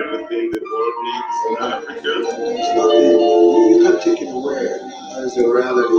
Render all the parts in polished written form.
everything the world needs in Africa. There's nothing, you can't take it away. There's a reality.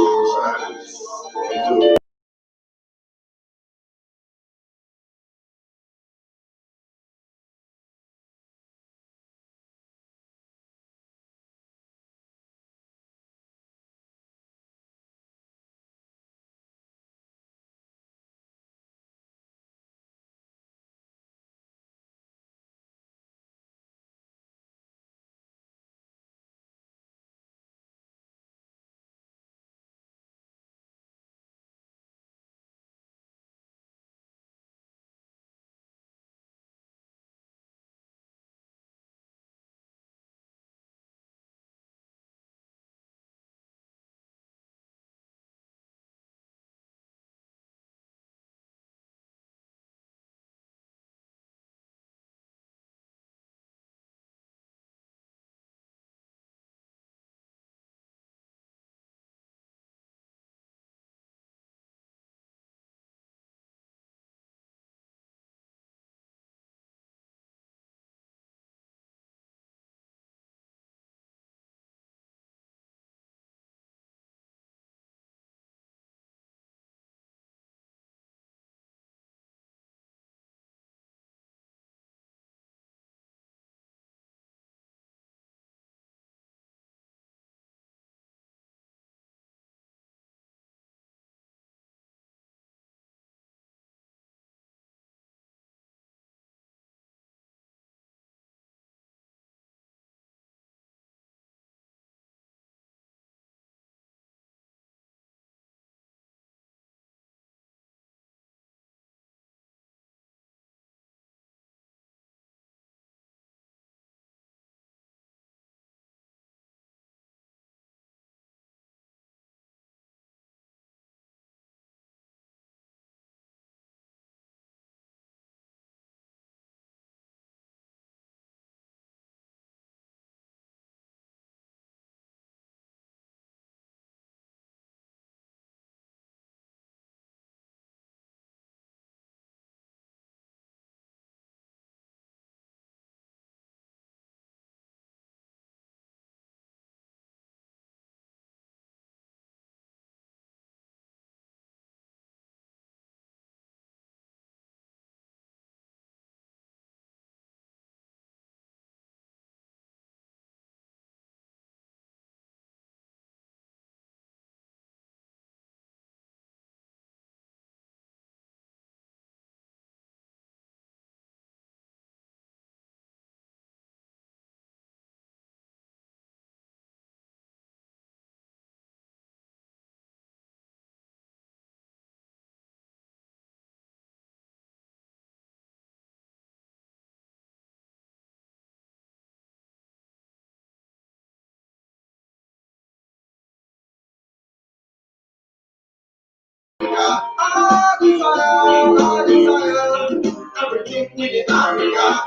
Everything within Africa.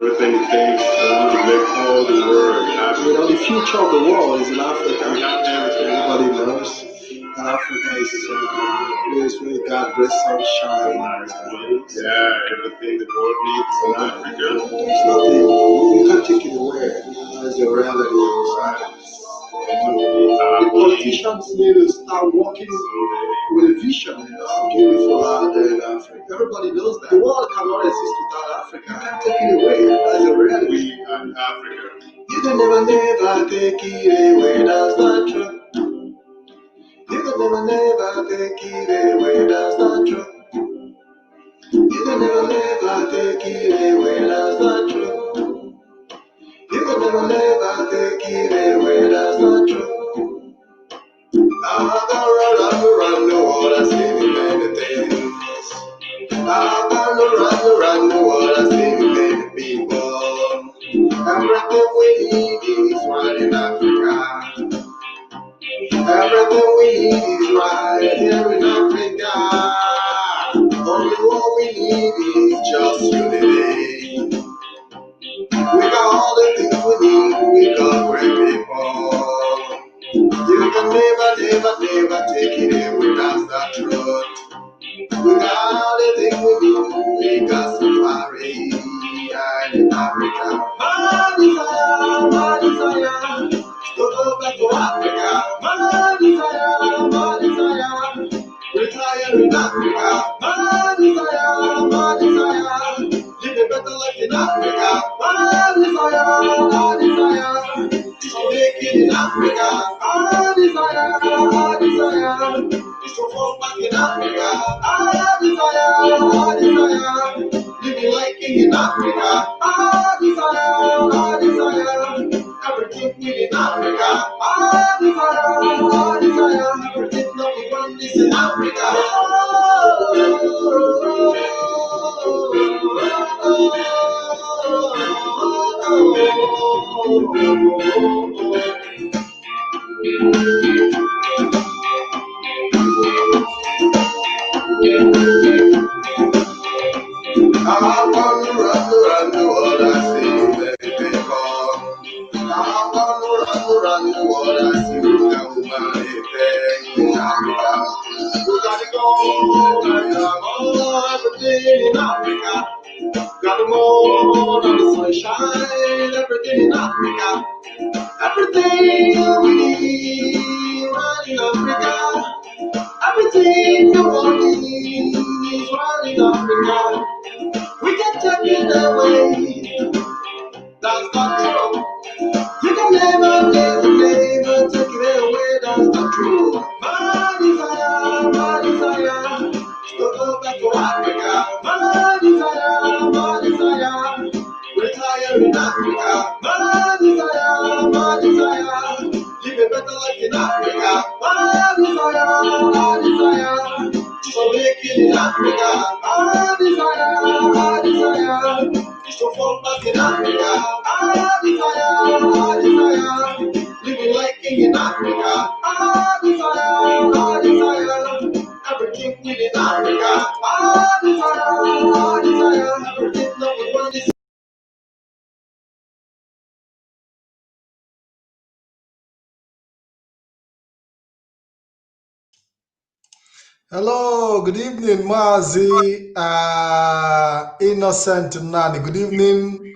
Everything it takes to make all the world happy. You know, the future of the world is in Africa. We got everything. Everybody knows that Africa is a place where God bless sunshine. Yeah, everything the world needs in Africa. There's nothing, you can't take it away. There's a reality. The politicians need to start working with a vision of beautiful out there in Africa. Everybody knows that. The world cannot exist without Africa. You can't take it away. That's a reality. We and Africa. You can never take it away. That's not true. You can never take it away. That's not true. You can never take it away. That's not true. You can never take it away. That's not true. I can run the world, I see me many things. I can run the world, I see me many people. Everything we need is right in Africa. Everything we need is right here in Africa. Only what we need is just unity. We got all the things we need, we got great people. You can never take it away, that's the truth. We got all the things we need, we got safari. in Africa. I desire everything within Africa. I desire everything that we want is in Africa. I want to run the world, I see baby people. I want to run the world, I see everything in Africa. We gotta go, everything in Africa. Gotta go, the sunshine, everything in Africa. Everything we need, right in Africa. Everything the world needs, right in Africa. We can take it away. That's not true. You can never take it away. That's not true. My desire, to go back to Africa. My desire, retire in Africa. My desire, live a better life in Africa. My desire, so make it in Africa. My desire, so fall back in Africa. I desire, living like king in Africa. I desire, everything within Africa. I desire, everything that we want is. Hello, good evening, Mazi, Innocent Nnani. Good evening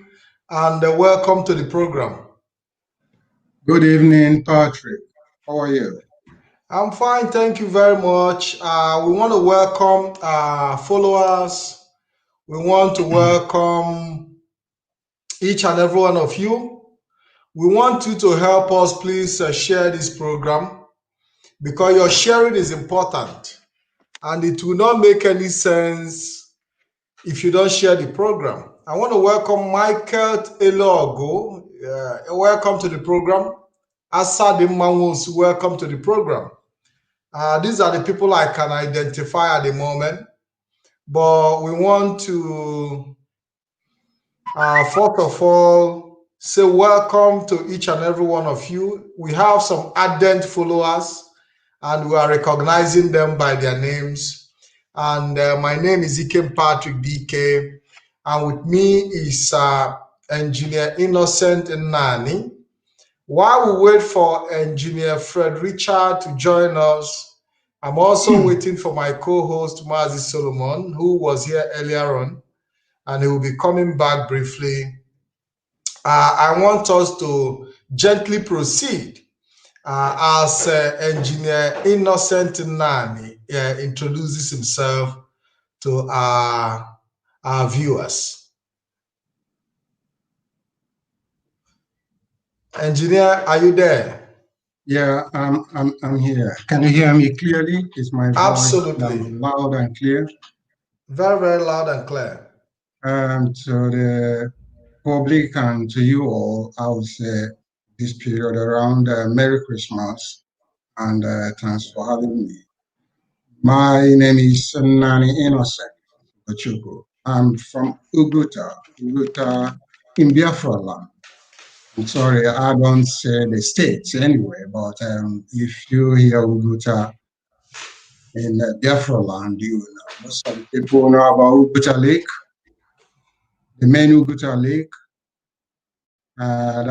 and welcome to the program. Good evening, Patrick. How are you? I'm fine, thank you very much. We want to welcome followers. We want to welcome each and every one of you. We want you to help us, please share this program because your sharing is important and it will not make any sense if you don't share the program. I want to welcome Michael Elogo. Welcome to the program. Asadi Mangus, welcome to the program. These are the people I can identify at the moment, but we want to, first of all, say welcome to each and every one of you. We have some ardent followers, and we are recognizing them by their names. And my name is IKEM Patrick DK, and with me is Engineer Innocent Nnani. While we wait for Engineer Fred Richard to join us, I'm also waiting for my co-host Mazi Solomon, who was here earlier on, and he will be coming back briefly. I want us to gently proceed as Engineer Innocent Nnani introduces himself to our viewers. Engineer, are you there? Yeah, I'm here. Can you hear me clearly? Is my voice Absolutely loud and clear? Very, very loud and clear. To the public and to you all, I would say this period around Merry Christmas and thanks for having me. My name is Nnani Innocent Ochuku. I'm from Uguta in Biafra land. I'm sorry, I don't say the states anyway, but if you hear Uguta in Biafra land, you know. Most of the people know about Uguta Lake, the main Uguta Lake that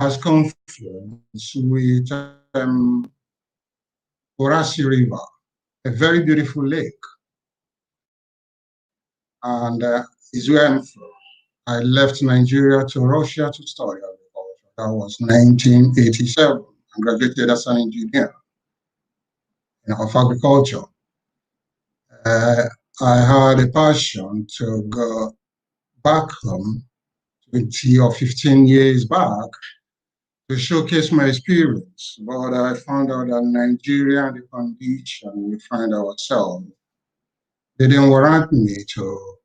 has confluence with Orasi River, a very beautiful lake. And is where I'm from. I left Nigeria to Russia to study agriculture. That was 1987. I graduated as an engineer of agriculture. I had a passion to go back home 20 or 15 years back to showcase my experience. But I found out that Nigeria and the condition we find ourselves, they didn't warrant me to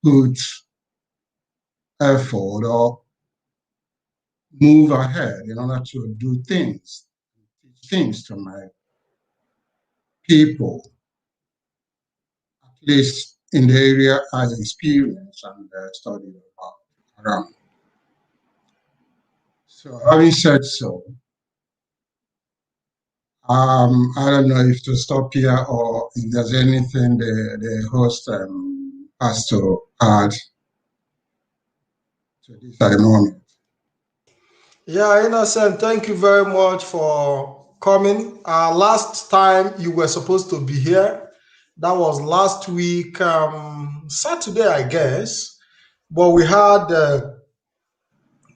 put effort or move ahead in order to do things, teach things to my people, at least in the area I experience and studied around. So having said so, I don't know if to stop here or if there's anything the host has to add to this at the moment. Yeah, Innocent, thank you very much for coming. Last time you were supposed to be here, that was last week, Saturday, I guess, but we had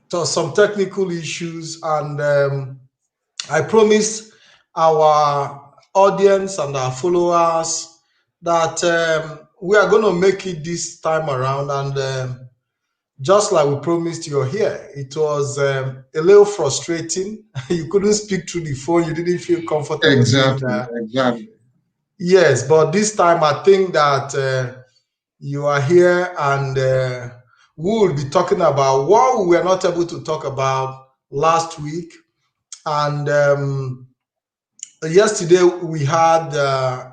some technical issues, and I promised our audience and our followers that we are going to make it this time around, and just like we promised, you're here. It was a little frustrating. You couldn't speak through the phone. You didn't feel comfortable doing Exactly, that. exactly. Yes, but this time I think that you are here, and we will be talking about what we were not able to talk about last week. And yesterday we had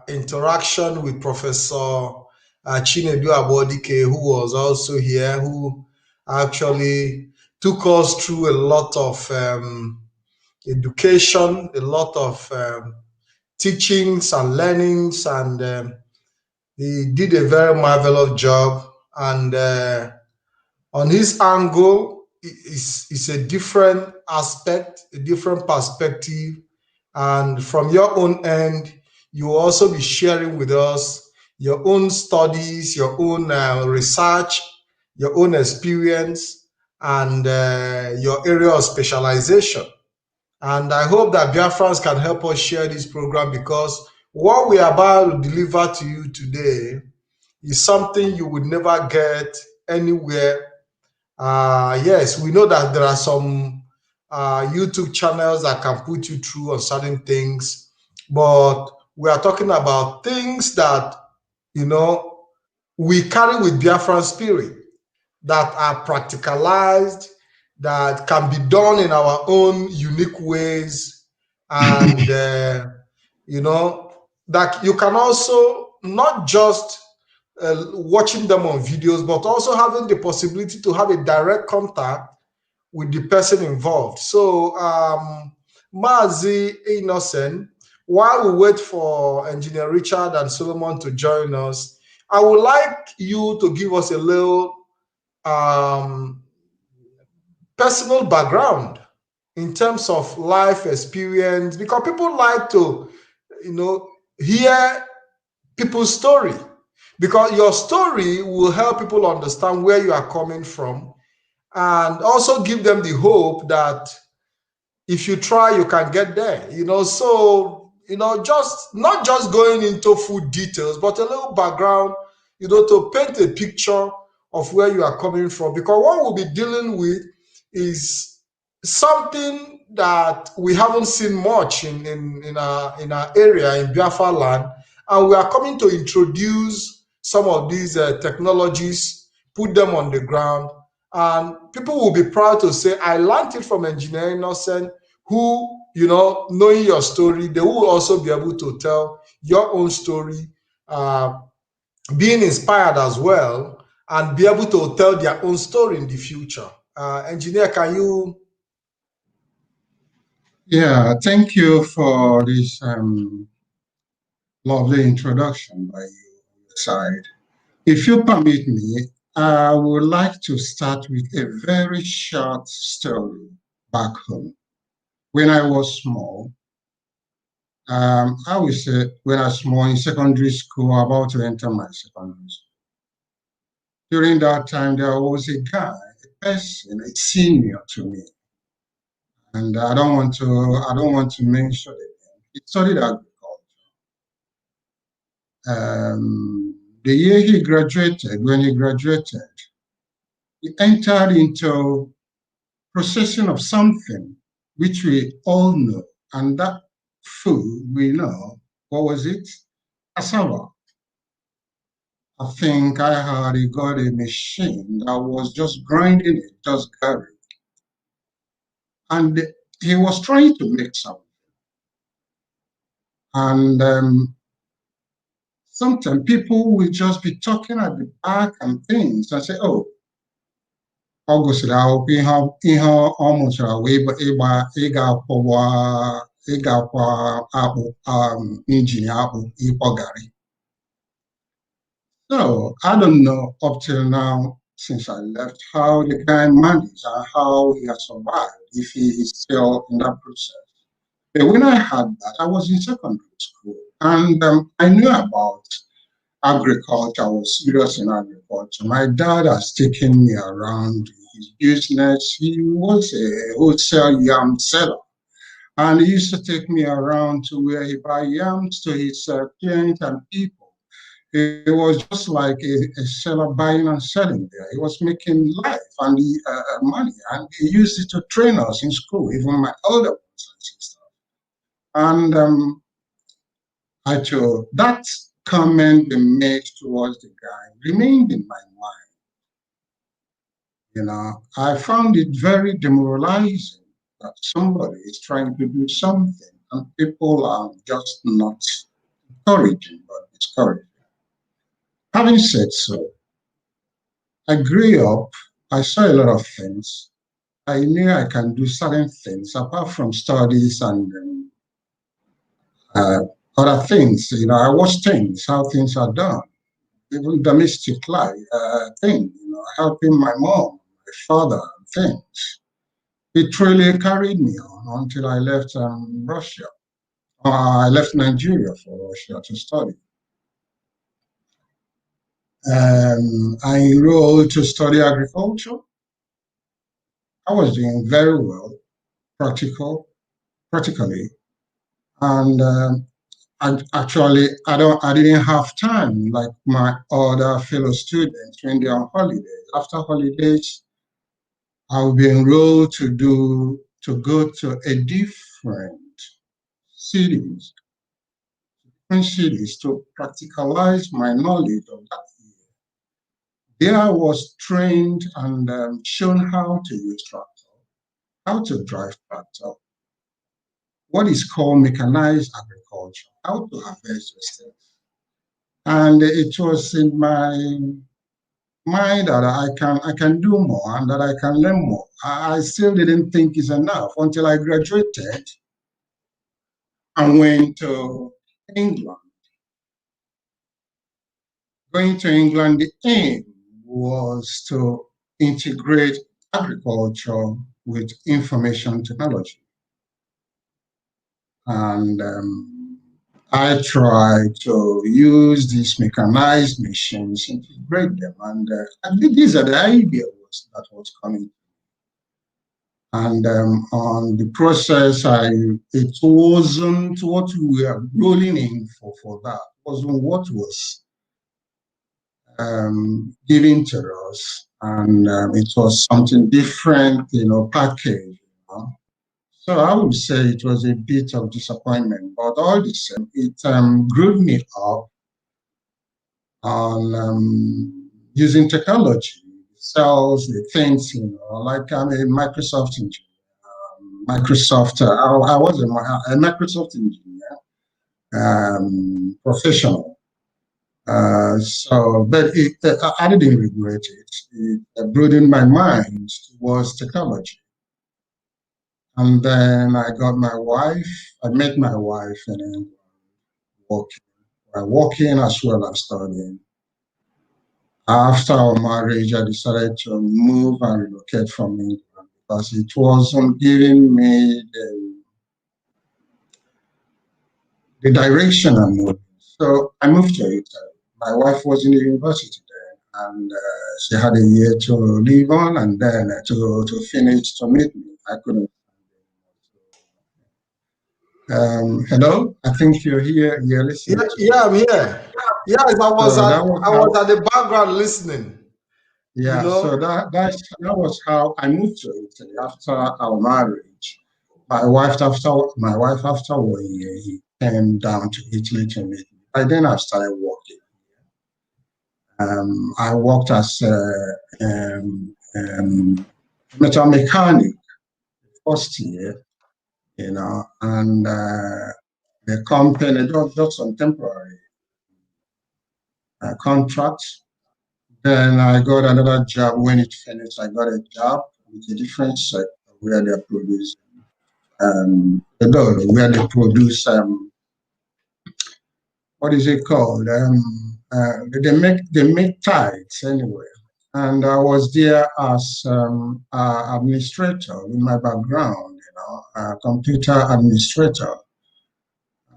interaction with Professor Chinedu Abodike, who was also here, who actually took us through a lot of education, a lot of teachings and learnings, and he did a very marvelous job. And on his angle is a different aspect, a different perspective. And from your own end, you will also be sharing with us your own studies, your own research, your own experience, and your area of specialization. And I hope that Biafrans can help us share this program, because what we are about to deliver to you today is something you would never get anywhere. Yes, we know that there are some YouTube channels that can put you through on certain things, but we are talking about things that, you know, we carry with Biafran spirit, that are practicalized, that can be done in our own unique ways, and you know, that you can also not just watching them on videos, but also having the possibility to have a direct contact with the person involved. So, Mazi, Innocent, while we wait for Engineer Richard and Solomon to join us, I would like you to give us a little um, personal background in terms of life experience, because people like to, you know, hear people's story, because your story will help people understand where you are coming from, and also give them the hope that if you try, you can get there. So just not just going into full details, but a little background, to paint a picture of where you are coming from, because what we'll be dealing with is something that we haven't seen much in our area in Biafra land, and we are coming to introduce some of these technologies, put them on the ground, and people will be proud to say, I learned it from Engineer Innocent, who, knowing your story, they will also be able to tell your own story, being inspired as well, and be able to tell their own story in the future. Engineer, can you? Yeah, thank you for this lovely introduction by you on your side. If you permit me, I would like to start with a very short story back home. When I was small, I would say when I was small in secondary school, about to enter my secondary school. During that time, there was a guy, a person, a senior to me, and I don't want to mention it. He studied agriculture. The year he graduated, when he graduated, he entered into processing of something which we all know, and that food we know. What was it? Cassava. I think I had got a machine that was just grinding it, just garlic. And he was trying to make something. And sometimes people will just be talking at the back and things and say, oh, ọ gụsịrị akwụkwọ ihe ọ mụchara wee ịga-akwa akpụ injin akpụ ịkpọ garị. So I don't know up till now, since I left, how the guy managed and how he has survived, if he is still in that process. But when I had that, I was in secondary school, and I knew about agriculture. I was serious in agriculture. My dad has taken me around his business. He was a wholesale yam seller, and he used to take me around to where he buy yams to his clients and people. It was just like a seller buying and selling there. He was making life and money, and he used it to train us in school, even my older ones and stuff. And I told that comment they made towards the guy remained in my mind. You know, I found it very demoralizing that somebody is trying to do something and people are just not encouraging but discouraging. Having said so, I grew up, I saw a lot of things. I knew I can do certain things apart from studies and other things. You know, I watch things, how things are done. Even domestic life thing, you know, helping my mom, my father, and things. It really carried me on until I left Russia. I left Nigeria for Russia to study. I enrolled to study agriculture. I was doing very well, practically, and I didn't have time like my other fellow students when they're on holidays. After holidays, I'll be enrolled to go to a different cities to practicalize my knowledge of that year. There I was trained and shown how to use tractor, how to drive tractor, what is called mechanized agriculture, how to harvest those things. And it was in my mind that I can do more and that I can learn more. I still didn't think it's enough until I graduated and went to England. Going to England, the aim was to integrate agriculture with information technology. And I tried to use these mechanized machines, integrate them, and these are the ideas that was coming. And on the process, it wasn't what we were rolling in for that. It wasn't what was given to us, and it was something different, you know, packaged. You know? So I would say it was a bit of disappointment, but all the same, it grew me up on using technology, cells, the things, you know, like I'm a Microsoft engineer. I was a Microsoft engineer, professional. But I didn't regret it. It broadened my mind towards technology. And then I got my wife. I met my wife and then working as well as studying. After our marriage, I decided to move and relocate from England because it wasn't giving me the direction I'm moving. So I moved to Italy. My wife was in the university there, and she had a year to live on, and then to finish to meet me. I couldn't. Hello, I think you're here. You're listening. Yeah, I'm here. Yes, I was at the background listening. Yeah, you know? So that was how I moved to Italy after our marriage. My wife after 1 year, he came down to Italy to meet me. By then I started working. I worked as a metal mechanic first year, you know, and the company just some temporary contracts. Then I got another job. When it finished, I got a job with a different sector where they produce where they produce what is it called? They make tides anyway. And I was there as administrator in my background, you know, computer administrator.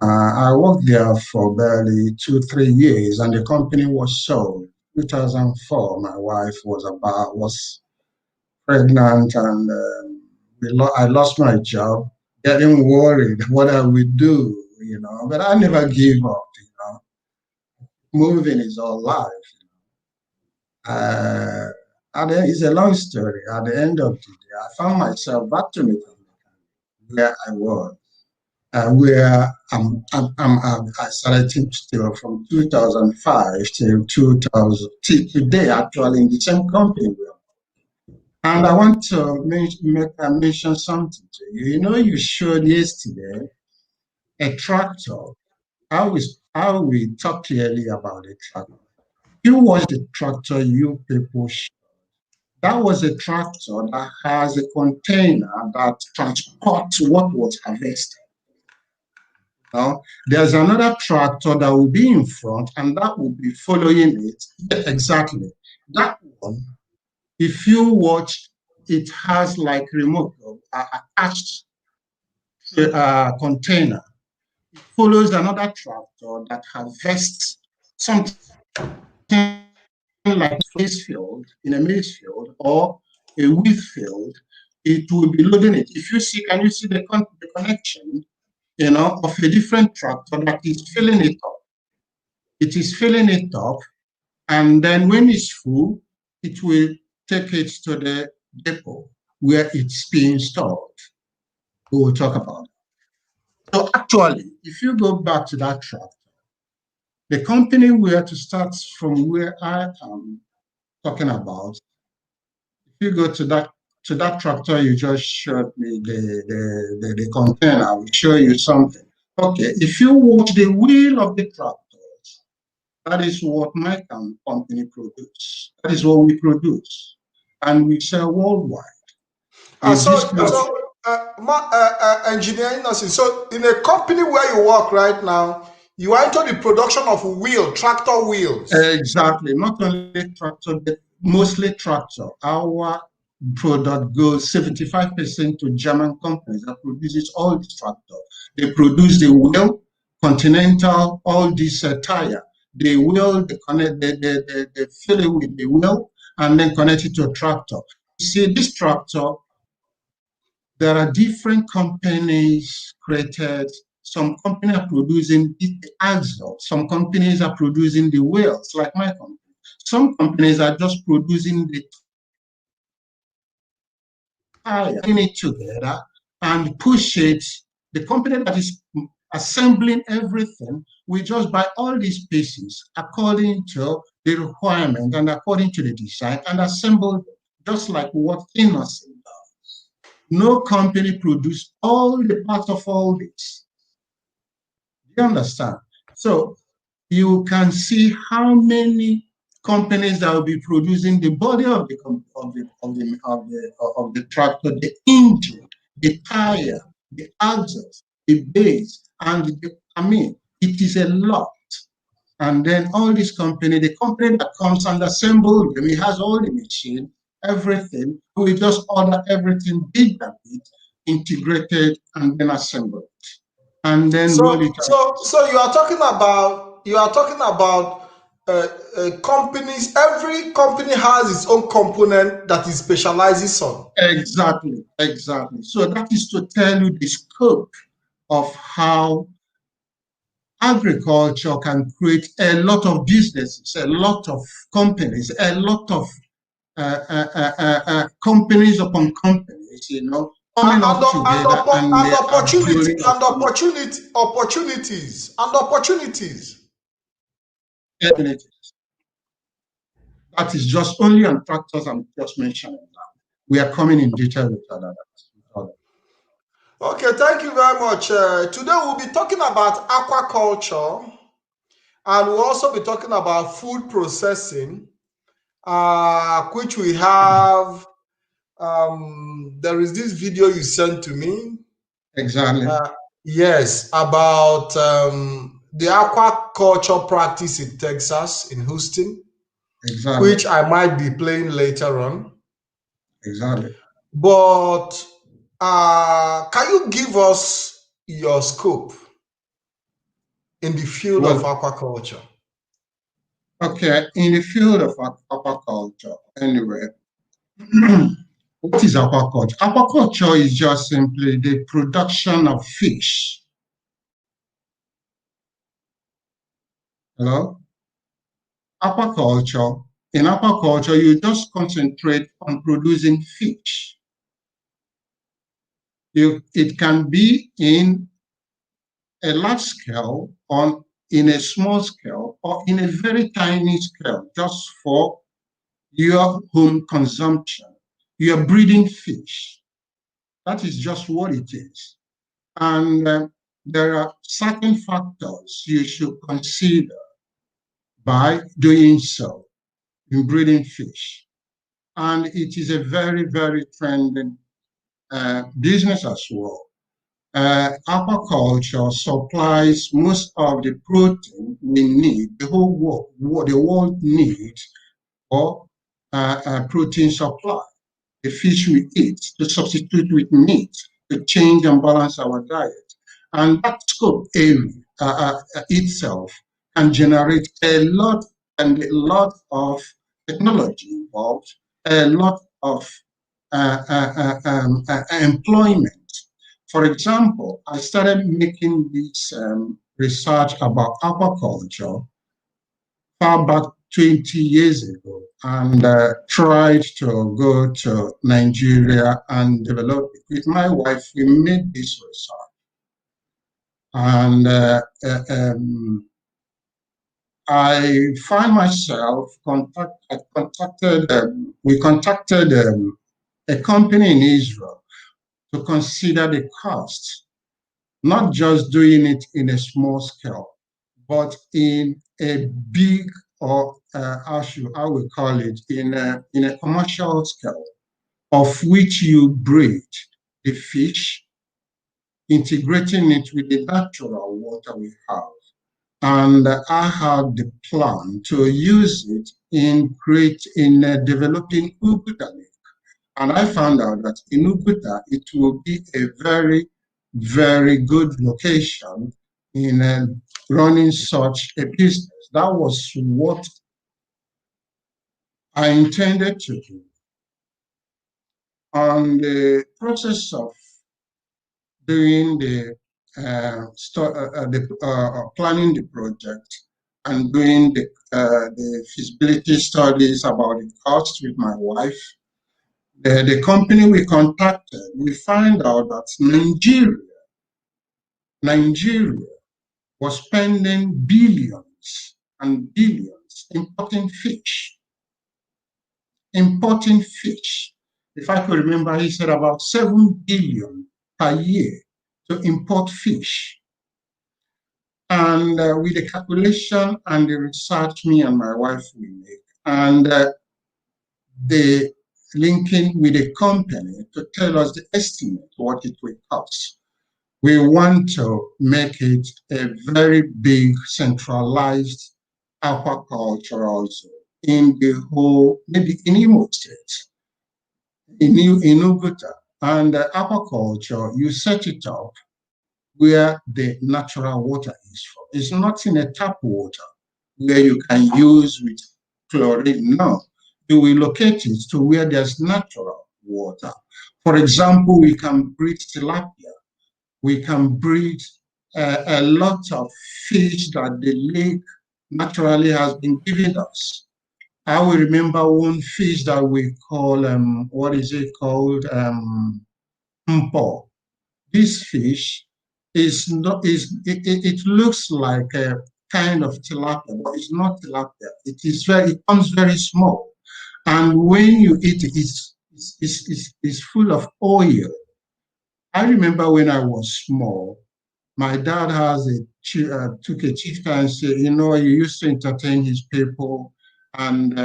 I worked there for barely 2-3 years, and the company was sold. 2004, my wife was pregnant, and I lost my job, getting worried what I would do, you know. But I never gave up, you know. Moving is all life. It's a long story. At the end of the day, I found myself back to me where I was, where I started to from 2005 till 2000 till today, actually in the same company. And I want to mention something to you. You know, you showed yesterday a tractor. How we talk clearly about a tractor. You watch the tractor you people show. That was a tractor that has a container that transports what was harvested. Now, there's another tractor that will be in front and that will be following it. Exactly. That one, if you watch, it has like remote attached to a container. It follows another tractor that harvests something like maize field, in a maize field or a wheat field. It will be loading it. If you see, can you see the connection, you know, of a different tractor that is filling it up? It is filling it up, and then when it's full, it will take it to the depot where it's being stored. We will talk about it. So actually, if you go back to that tractor, the company were to start from where I am talking about. If you go to that tractor you just showed me, the container, I will show you something. Okay, if you watch the wheel of the tractors, that is what my company produce. That is what we produce, and we sell worldwide. Engineering Nnani, so in a company where you work right now, you are into the production of tractor wheels. Exactly, not only tractor, but mostly tractor. Our product goes 75% to German companies that produces all the tractor. They produce the wheel, Continental, all this tire. The wheel, they fill it with the wheel and then connect it to a tractor. You see, this tractor, there are different companies created. Some companies are producing the axle. Some companies are producing the wheels, like my company. Some companies are just producing the tire, putting it together and push it. The company that is assembling everything, we just buy all these pieces according to the requirement and according to the design and assemble them, just like what Nnani does. No company produces all the parts of all this. Do you understand? So you can see how many companies that will be producing the body of the tractor, the engine, the tire, the axles, the base, and it is a lot. And then all this company, the company that comes and assembles them, it has all the machine, everything. We just order everything bit by bit, integrated, and then assembled. And then so you are talking about companies. Every company has its own component that it specializes on. Exactly. So that is to tell you the scope of how agriculture can create a lot of businesses, a lot of companies, a lot of companies upon companies, you know, coming up together and opportunities. Definitely. That is just only on tractors. I'm just mentioning that. We are coming in detail with other. Okay, thank you very much. Today we'll be talking about aquaculture, and we'll also be talking about food processing, which we have. There is this video you sent to me. Exactly. Yes, about the aquaculture practice in Texas, in Houston. Exactly. Which I might be playing later on. Exactly. But can you give us your scope in the field of aquaculture? Okay, in the field of aquaculture, anyway, what is aquaculture? Aquaculture is just simply the production of fish. Hello? Aquaculture, in aquaculture, you just concentrate on producing fish. It can be in a large scale, or in a small scale, or in a very tiny scale, just for your home consumption. You're breeding fish. That is just what it is. And there are certain factors you should consider by doing so in breeding fish. And it is a very, very trending business as well. Aquaculture supplies most of the protein we need, the world needs for protein supply. The fish we eat, to substitute with meat, to change and balance our diet. And that scope area itself can generate a lot of technology involved, a lot of employment. For example, I started making this research about aquaculture far back 20 years ago, and tried to go to Nigeria and develop it. With my wife, we made this research. And I find myself we contacted a company in Israel to consider the cost, not just doing it in a small scale, but in a big, or I would call it, in a commercial scale, of which you breed the fish, integrating it with the natural water we have. And I had the plan to use it in developing Uguta Lake. And I found out that in Uguta, it will be a very, very good location in running such a business. That was what I intended to do. On the process of doing planning the project and doing the feasibility studies about the cost with my wife, the company we contacted, we find out that Nigeria was spending billions and billions importing fish. If I could remember, he said about 7 billion per year to import fish. And with the calculation and the research me and my wife we make, and the linking with the company to tell us the estimate what it will cost. We want to make it a very big centralized aquaculture also in the whole, maybe in Imo State, in Uguta. And aquaculture, you set it up where the natural water is from. It's not in a tap water where you can use with chlorine. No, you will locate it to where there's natural water. For example, we can breed tilapia. We can breed a lot of fish that the lake naturally has been giving us. I will remember one fish that we call, what is it called? Mpo. This fish it looks like a kind of tilapia, but it's not tilapia. It comes very small. And when you eat it, it's full of oil. I remember when I was small, my dad took a chieftaincy. He used to entertain his people, and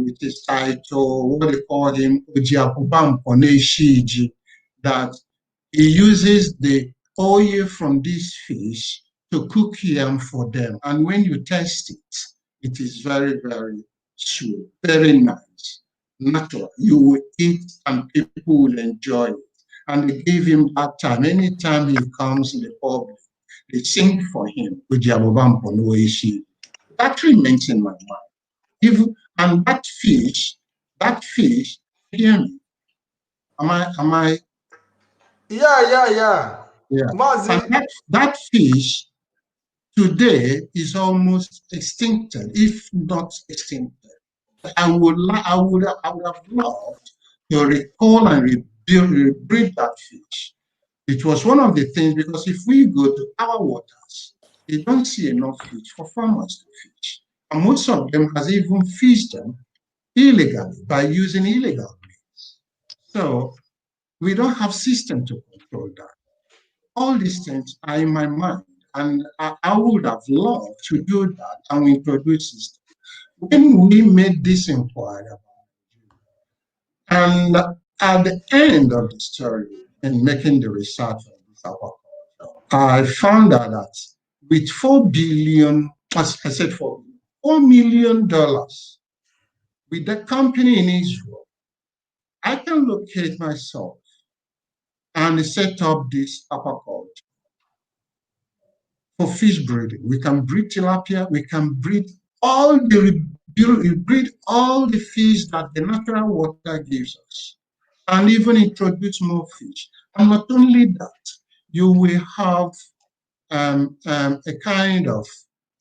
with his title, what they call him, Ojiapubam Koneshiji, that he uses the oil from this fish to cook yam for them. And when you taste it, it is very, very sweet, very nice, natural. You will eat and people will enjoy it. And they give him that time. Anytime he comes in the public, they sing for him. That remains in my mind. And that fish, hear me. Am I Yeah. yeah. And Mazi, that fish today is almost extincted, if not extincted. I would have loved to recall and rebreed that fish. It was one of the things, because if we go to our waters, you don't see enough fish for farmers to fish. And most of them has even fished them illegally by using illegal means. So we don't have system to control that. All these things are in my mind, and I would have loved to do that and introduce system. When we made this inquiry, and at the end of the story, in making the research on this aquaculture, I found out that with 4 billion, as I said, $4 million, with the company in Israel, I can locate myself and set up this aquaculture for fish breeding. We can breed tilapia, we can breed all the fish that the natural water gives us, and even introduce more fish. And not only that, you will have a kind of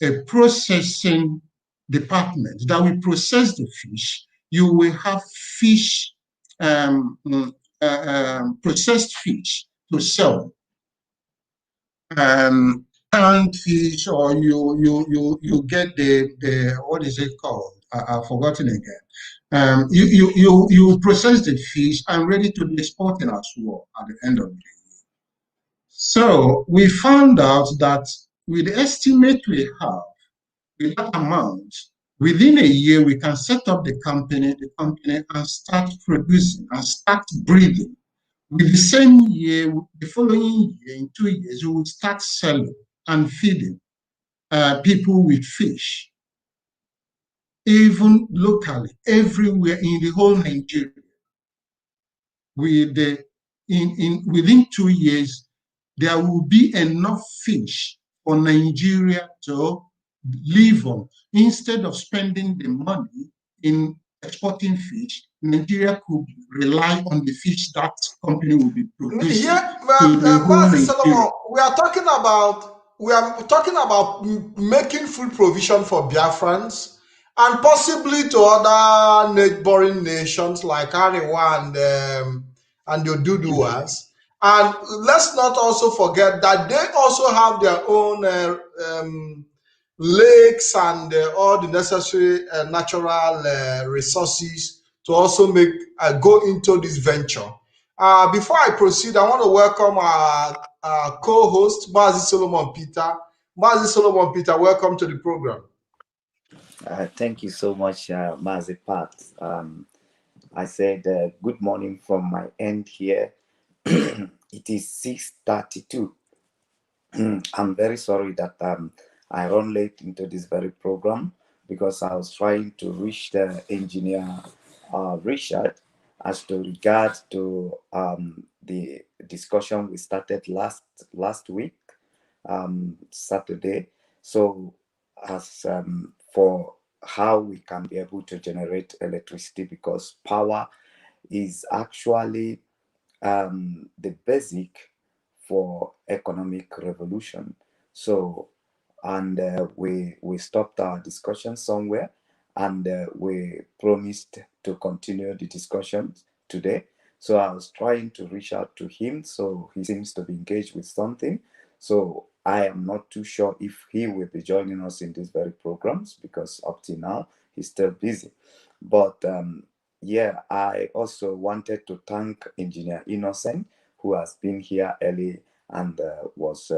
a processing department that will process the fish. You will have fish, processed fish to sell. Canned fish, or you get the what is it called? I've forgotten again. You process the fish and ready to be exported as well at the end of the day. So we found out that with the estimate we have, with that amount, within a year we can set up the company and start producing and start breeding. With the same year, the following year, in 2 years, we will start selling and feeding people with fish, even locally, everywhere in the whole Nigeria. Within 2 years, there will be enough fish for Nigeria to live on. Instead of spending the money in exporting fish, Nigeria could rely on the fish that company will be producing to the whole Mazi Nigeria. Solomon, we are talking about making full provision for Biafrans and possibly to other neighboring nations like Ariwa and the Oduduwas. And let's not also forget that they also have their own lakes and all the necessary natural resources to also make go into this venture. Before I proceed, I want to welcome our co-host, Mazi Solomon Peter. Mazi Solomon Peter, welcome to the program. Thank you so much, Mazi Pat. I said good morning from my end here. It is 6:32. I'm very sorry that I run late into this very program because I was trying to reach the engineer Richard as to regard to the discussion we started last week, Saturday. So as for how we can be able to generate electricity, because power is actually the basic for economic revolution. So, and we stopped our discussion somewhere, and we promised to continue the discussion today. So I was trying to reach out to him, so he seems to be engaged with something. So I am not too sure if he will be joining us in these very programs because up to now he's still busy. But yeah, I also wanted to thank Engineer Innocent, who has been here early and was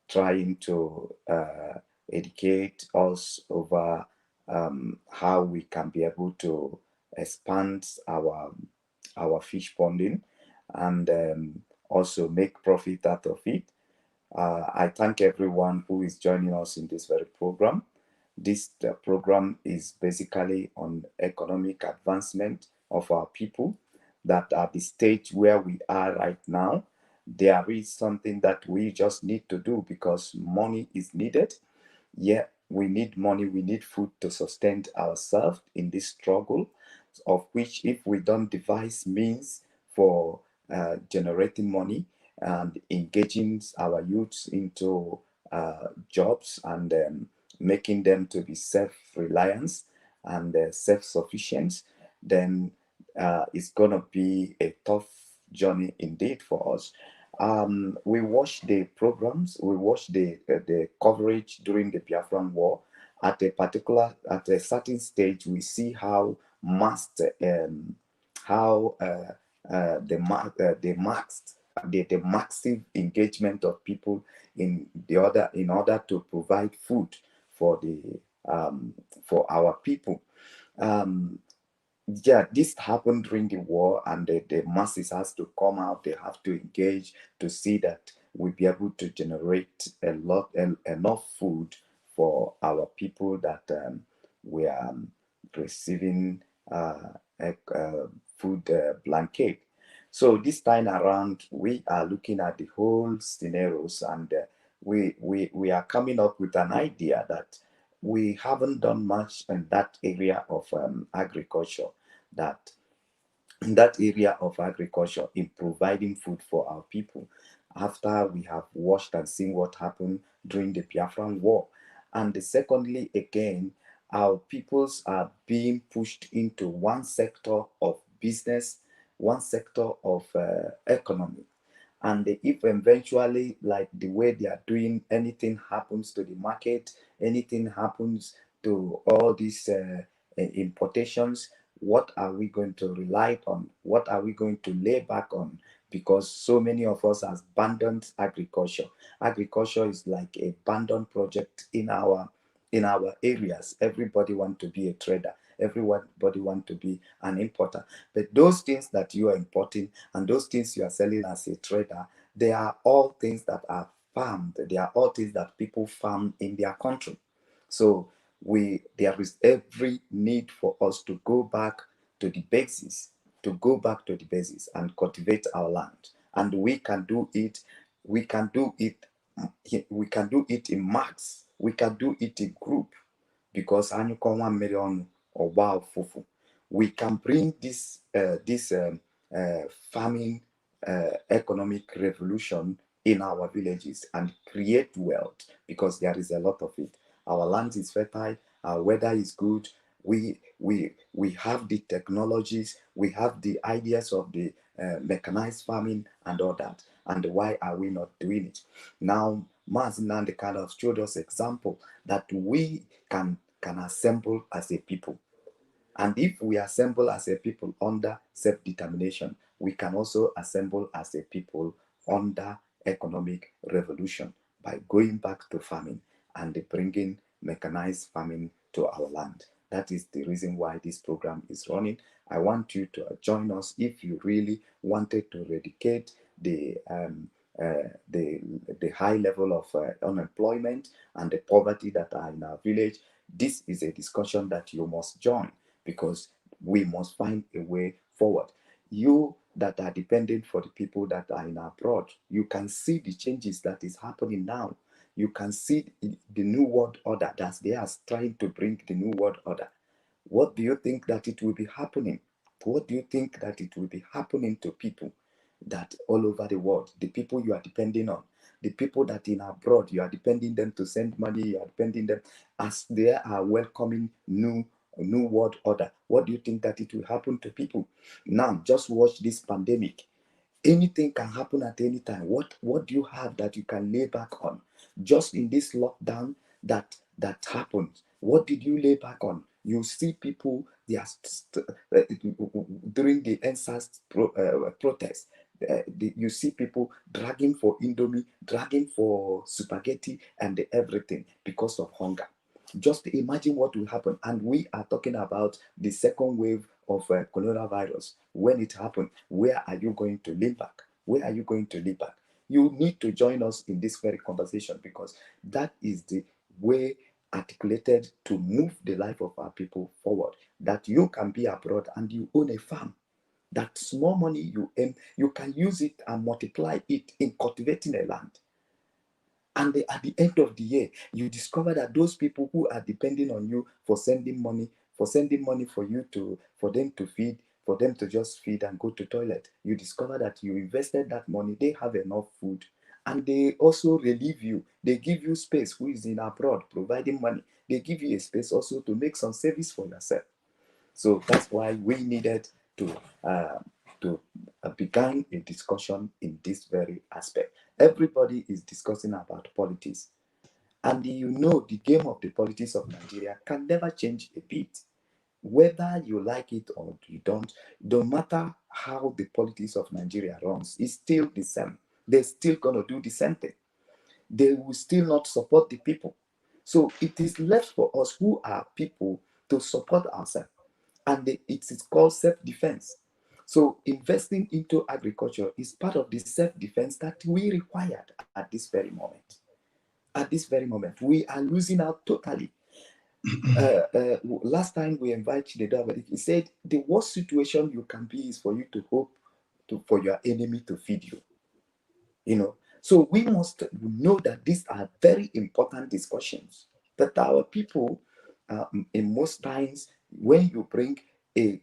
trying to educate us over how we can be able to expand our fish ponding and also make profit out of it. I thank everyone who is joining us in this very program. This program is basically on economic advancement of our people, that at the stage where we are right now, there is something that we just need to do because money is needed. Yeah, we need money, we need food to sustain ourselves in this struggle, of which if we don't devise means for generating money and engaging our youths into jobs and making them to be self-reliant and self-sufficient, then it's going to be a tough journey indeed for us. We watched the programs, we watched the coverage during the Biafran War. At a certain stage, we see how masked, how the massive engagement of people in order to provide food for the for our people. Um, yeah, this happened during the war, and the masses has to come out. They have to engage to see that we'll be able to generate enough food for our people that we are receiving food blanket. So this time around, we are looking at the whole scenarios, and we are coming up with an idea that we haven't done much in that area of agriculture, that in that area of agriculture, in providing food for our people after we have watched and seen what happened during the Biafran War. And secondly, again, our peoples are being pushed into one sector of business, one sector of economy. And if eventually, like the way they are doing, anything happens to the market, anything happens to all these importations, what are we going to rely on? What are we going to lay back on? Because so many of us have abandoned agriculture. Agriculture is like a abandoned project in our areas. Everybody want to be a trader. Everybody want to be an importer. But those things that you are importing and those things you are selling as a trader, they are all things that are farmed. They are all things that people farm in their country. So there is every need for us to go back to the basis, and cultivate our land. And we can do it. We can do it. We can do it in mass. We can do it in group, because anyụkọ 1 million or wow fufu, we can bring this farming economic revolution in our villages and create wealth, because there is a lot of it. Our land is fertile, our weather is good, we have the technologies, we have the ideas of the mechanized farming and all that. And why are we not doing it? Now, Mazi Nnani kind of showed us example that we can assemble as a people. And if we assemble as a people under self-determination, we can also assemble as a people under economic revolution by going back to farming and bringing mechanized farming to our land. That is the reason why this program is running. I want you to join us if you really wanted to eradicate the high level of unemployment and the poverty that are in our village. This is a discussion that you must join, because we must find a way forward. You that are dependent for the people that are in abroad, you can see the changes that is happening now. You can see the new world order that they are trying to bring, the new world order. What do you think that it will be happening? What do you think that it will be happening to people that all over the world, the people you are depending on, the people that in abroad, you are depending them to send money, you are depending them as they are welcoming new world order. What do you think that it will happen to people? Now, just watch this pandemic. Anything can happen at any time. What do you have that you can lay back on? Just in this lockdown that happened, what did you lay back on? You see people, they are during the NSAS protest, you see people dragging for indomie, dragging for spaghetti and everything because of hunger. Just imagine what will happen. And we are talking about the second wave of coronavirus. When it happened, where are you going to live back? Where are you going to live back? You need to join us in this very conversation, because that is the way articulated to move the life of our people forward. That you can be abroad and you own a farm. That small money you earn, you can use it and multiply it in cultivating a land. And at the end of the year, you discover that those people who are depending on you for sending money for you for them to feed, for them to just feed and go to toilet, you discover that you invested that money, they have enough food, and they also relieve you. They give you space. Who is in abroad providing money, they give you a space also to make some service for yourself. So that's why we needed to begin a discussion in this very aspect. Everybody is discussing about politics, and the game of the politics of Nigeria can never change a bit. Whether you like it or you don't, no matter how the politics of Nigeria runs, it's still the same. They're still gonna do the same thing. They will still not support the people. So it is left for us, who are people, to support ourselves. And it is called self-defense. So investing into agriculture is part of the self-defense that we required at this very moment. At this very moment, we are losing out totally. Last time we invited Chinedu, he said the worst situation you can be is for you to hope for your enemy to feed you. So we must know that these are very important discussions. But our people, in most times, when you bring a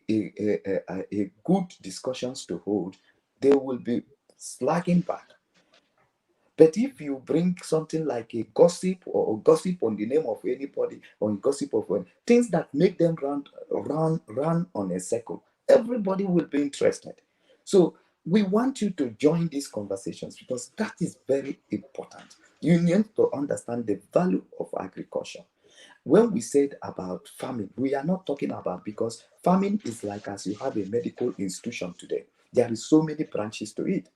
good discussions to hold, they will be slacking back. But if you bring something like a gossip, or gossip on the name of anybody, or gossip of things that make them run on a circle, everybody will be interested. So we want you to join these conversations, because that is very important. You need to understand the value of agriculture. When we said about farming, we are not talking about, because farming is like as you have a medical institution today. There is so many branches to it.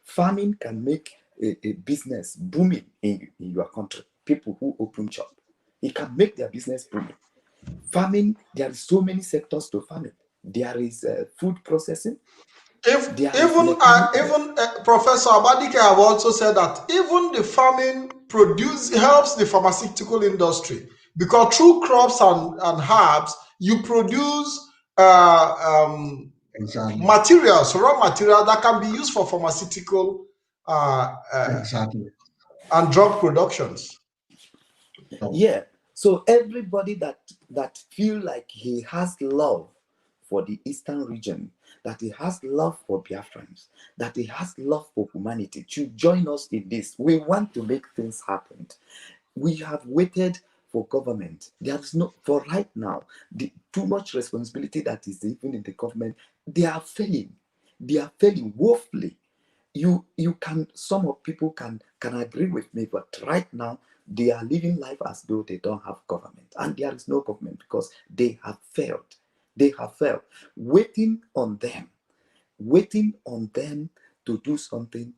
Farming can make a business booming in your country. People who open shop, it can make their business booming. Farming, there are so many sectors to farming. There is food processing. Even Professor Abadike have also said that even the farming helps the pharmaceutical industry, because through crops and herbs you produce Exactly. materials, raw material that can be used for pharmaceutical Exactly. and drug productions. Yeah. So everybody that feel like he has love for the Eastern region, that he has love for Biafrans, that he has love for humanity, to join us in this. We want to make things happen. We have waited for government. There is no, for right now, the too much responsibility that is even in the government. They are failing. They are failing woefully. You can, some of people can agree with me, but right now they are living life as though they don't have government, and there is no government, because they have failed. They have failed. Waiting on them to do something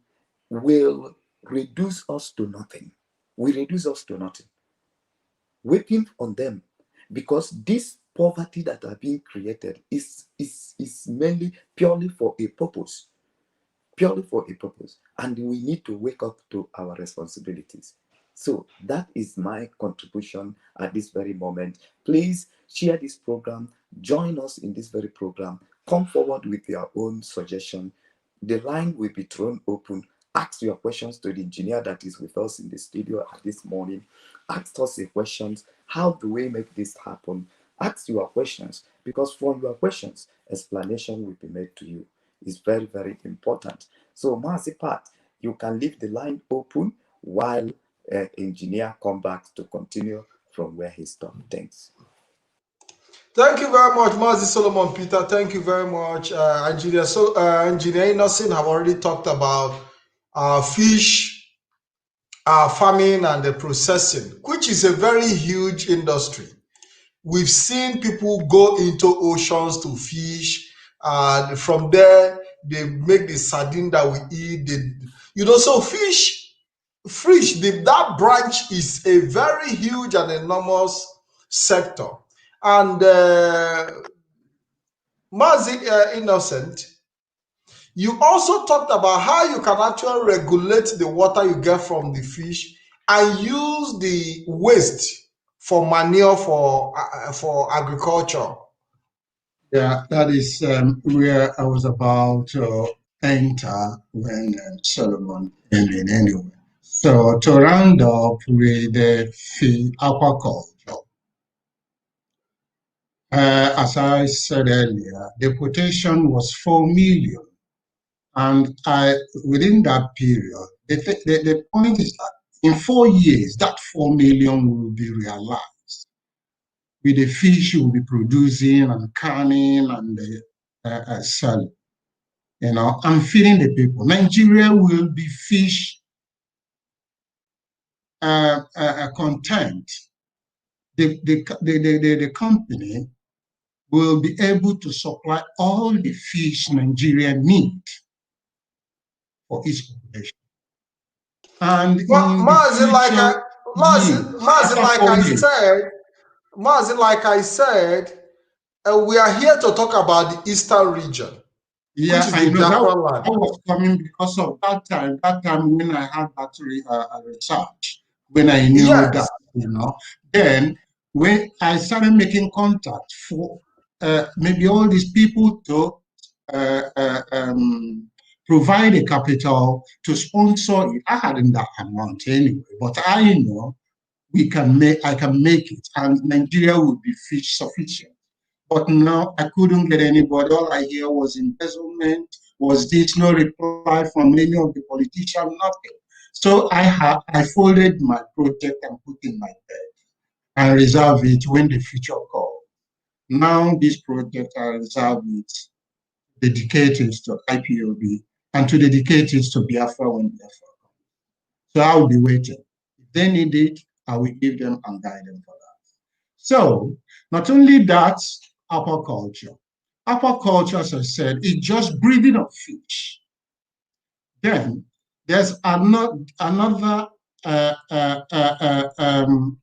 will reduce us to nothing. Will reduce us to nothing. Waiting on them, because this poverty that are being created is mainly purely for a purpose. Purely for a purpose, and we need to wake up to our responsibilities. So that is my contribution at this very moment. Please share this program, join us in this very program, come forward with your own suggestion. The line will be thrown open. Ask your questions to the engineer that is with us in the studio at this morning. Ask us a questions. How do we make this happen? Ask your questions, because from your questions, explanation will be made to you. Is very, very important. So, Mazi Pat, you can leave the line open while engineer come back to continue from where he stopped. Thanks. Thank you very much, Mazi Solomon Peter. Thank you very much, Engineer. Engineer Innocent have already talked about fish farming and the processing, which is a very huge industry. We've seen people go into oceans to fish, and from there they make the sardine that we eat. So that branch is a very huge and enormous sector. And Mazi Innocent, you also talked about how you can actually regulate the water you get from the fish and use the waste for manure for agriculture. Yeah, that is where I was about to enter when Solomon came in anyway. So to round up with the aquaculture, as I said earlier, the quotation was 4 million. And within that period, the point is that in 4 years, that 4 million will be realized with the fish you will be producing and canning and selling, and feeding the people. Nigeria will be fish content. The company will be able to supply all the fish Nigeria needs for its population. And Mazi, like I said, we are here to talk about the eastern region, yeah, which is the Biafra land. I was coming because of that time when I had that research, when I knew that, then when I started making contact for maybe all these people to provide a capital to sponsor it. I hadn't that amount anyway, but I know I can make it, and Nigeria will be fish sufficient. But now I couldn't get anybody. All I hear was embezzlement, was this, no reply from any of the politicians, nothing. So I folded my project and put in my bed and reserve it when the future calls. Now this project I reserve it, dedicate it to IPOB and to dedicate it to Biafra when Biafra comes. So I will be waiting. If they need it, I will give them and guide them for that. So not only that, aquaculture. Aquaculture, as I said, is just breeding of fish. Then there's another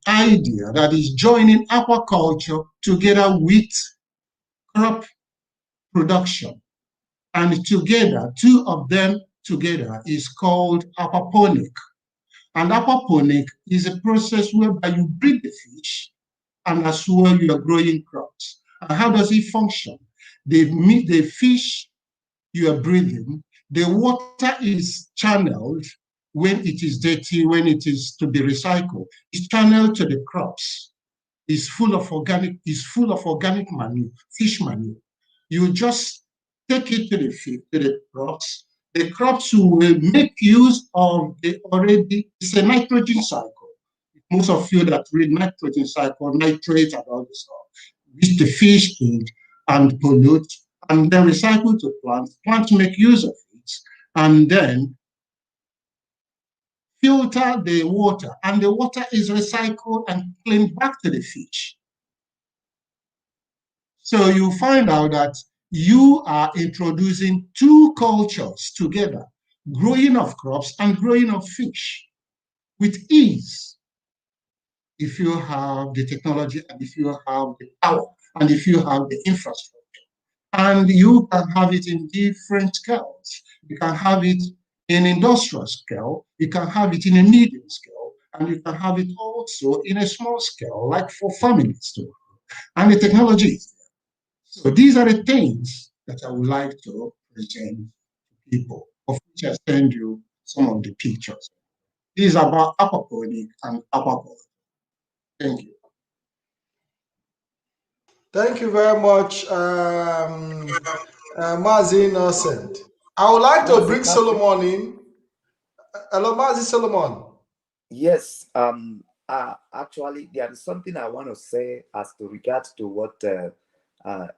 idea that is joining aquaculture together with crop production. And together, two of them together is called aquaponic. And aquaponic is a process whereby you breed the fish and as well you are growing crops. And how does it function? The fish you are breathing, the water is channeled when it is dirty, when it is to be recycled. It's channeled to the crops. It's full of organic manure, fish manure. You just take it to the crops. The crops will make use of it's a nitrogen cycle. Most of you that read nitrogen cycle, nitrate and all this stuff, which the fish eat and pollute, and then recycle to plants. Plants make use of it, and then filter the water, and the water is recycled and cleaned back to the fish. So you find out that you are introducing two cultures together, growing of crops and growing of fish with ease. If you have the technology and if you have the power and if you have the infrastructure. And you can have it in different scales. You can have it in industrial scale, you can have it in a medium scale, and you can have it also in a small scale, like for families too. And the technology is there. So these are the things that I would like to present to people, of which I send you some of the pictures. These are about aquaponic and aquaculture. Thank you. Thank you very much, Mazi Innocent. I would like to bring Solomon in. Hello, Mazi Solomon. Yes, Actually, there is something I want to say as to regard to what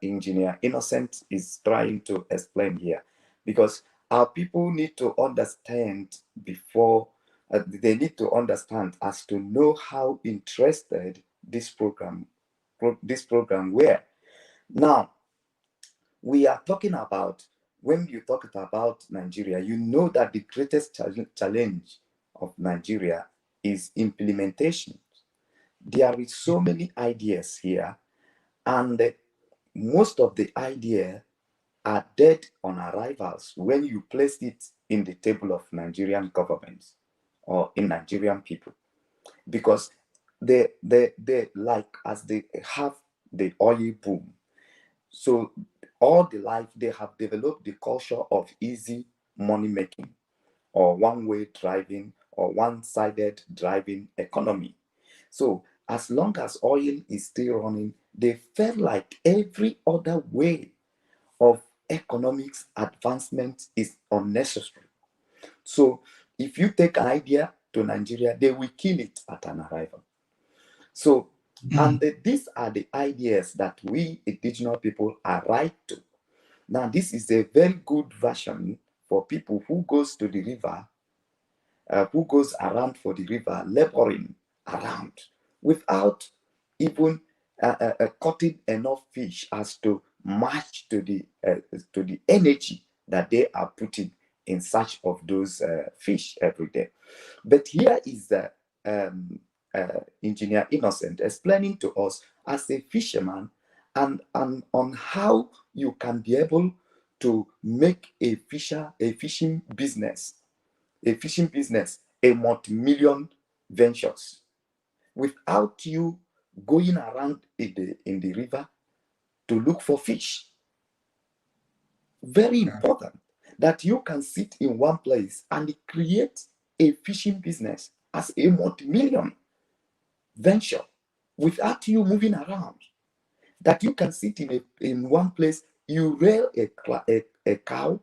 Engineer Innocent is trying to explain here, because our people need to understand before they need to understand as to know how interested this program were. Now, we are talking about, when you talk about Nigeria, you know that the greatest challenge of Nigeria is implementation. There is so many ideas here, and most of the ideas are dead on arrivals when you place it in the table of Nigerian governments or in Nigerian people, because they like, as they have the oil boom, so all the life they have developed the culture of easy money making, or one-way driving, or one-sided driving economy. So as long as oil is still running, they felt like every other way of economics advancement is unnecessary. So if you take an idea to Nigeria, they will kill it at an arrival. So, and these are the ideas that we indigenous people are right to. Now, this is a very good version for people who goes to the river, who goes around for the river, laboring around without even cutting enough fish as to match to the energy that they are putting in search of those fish every day. But here is Engineer Innocent explaining to us as a fisherman, and on how you can be able to make a fishing business a multi-million ventures without you going around in the river to look for fish. Very important that you can sit in one place and create a fishing business as a multi-million venture without you moving around. That you can sit in one place, you rear a cow,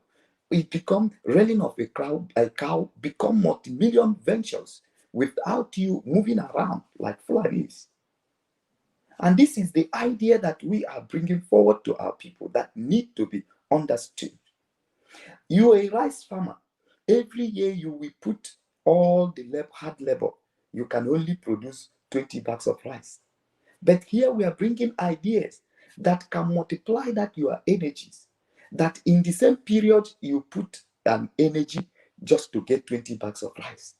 it become railing of a cow become multi-million ventures without you moving around like flies. And this is the idea that we are bringing forward to our people that need to be understood. You are a rice farmer. Every year you will put all the hard labor. You can only produce 20 bags of rice. But here we are bringing ideas that can multiply that your energies, that in the same period you put an energy just to get 20 bags of rice.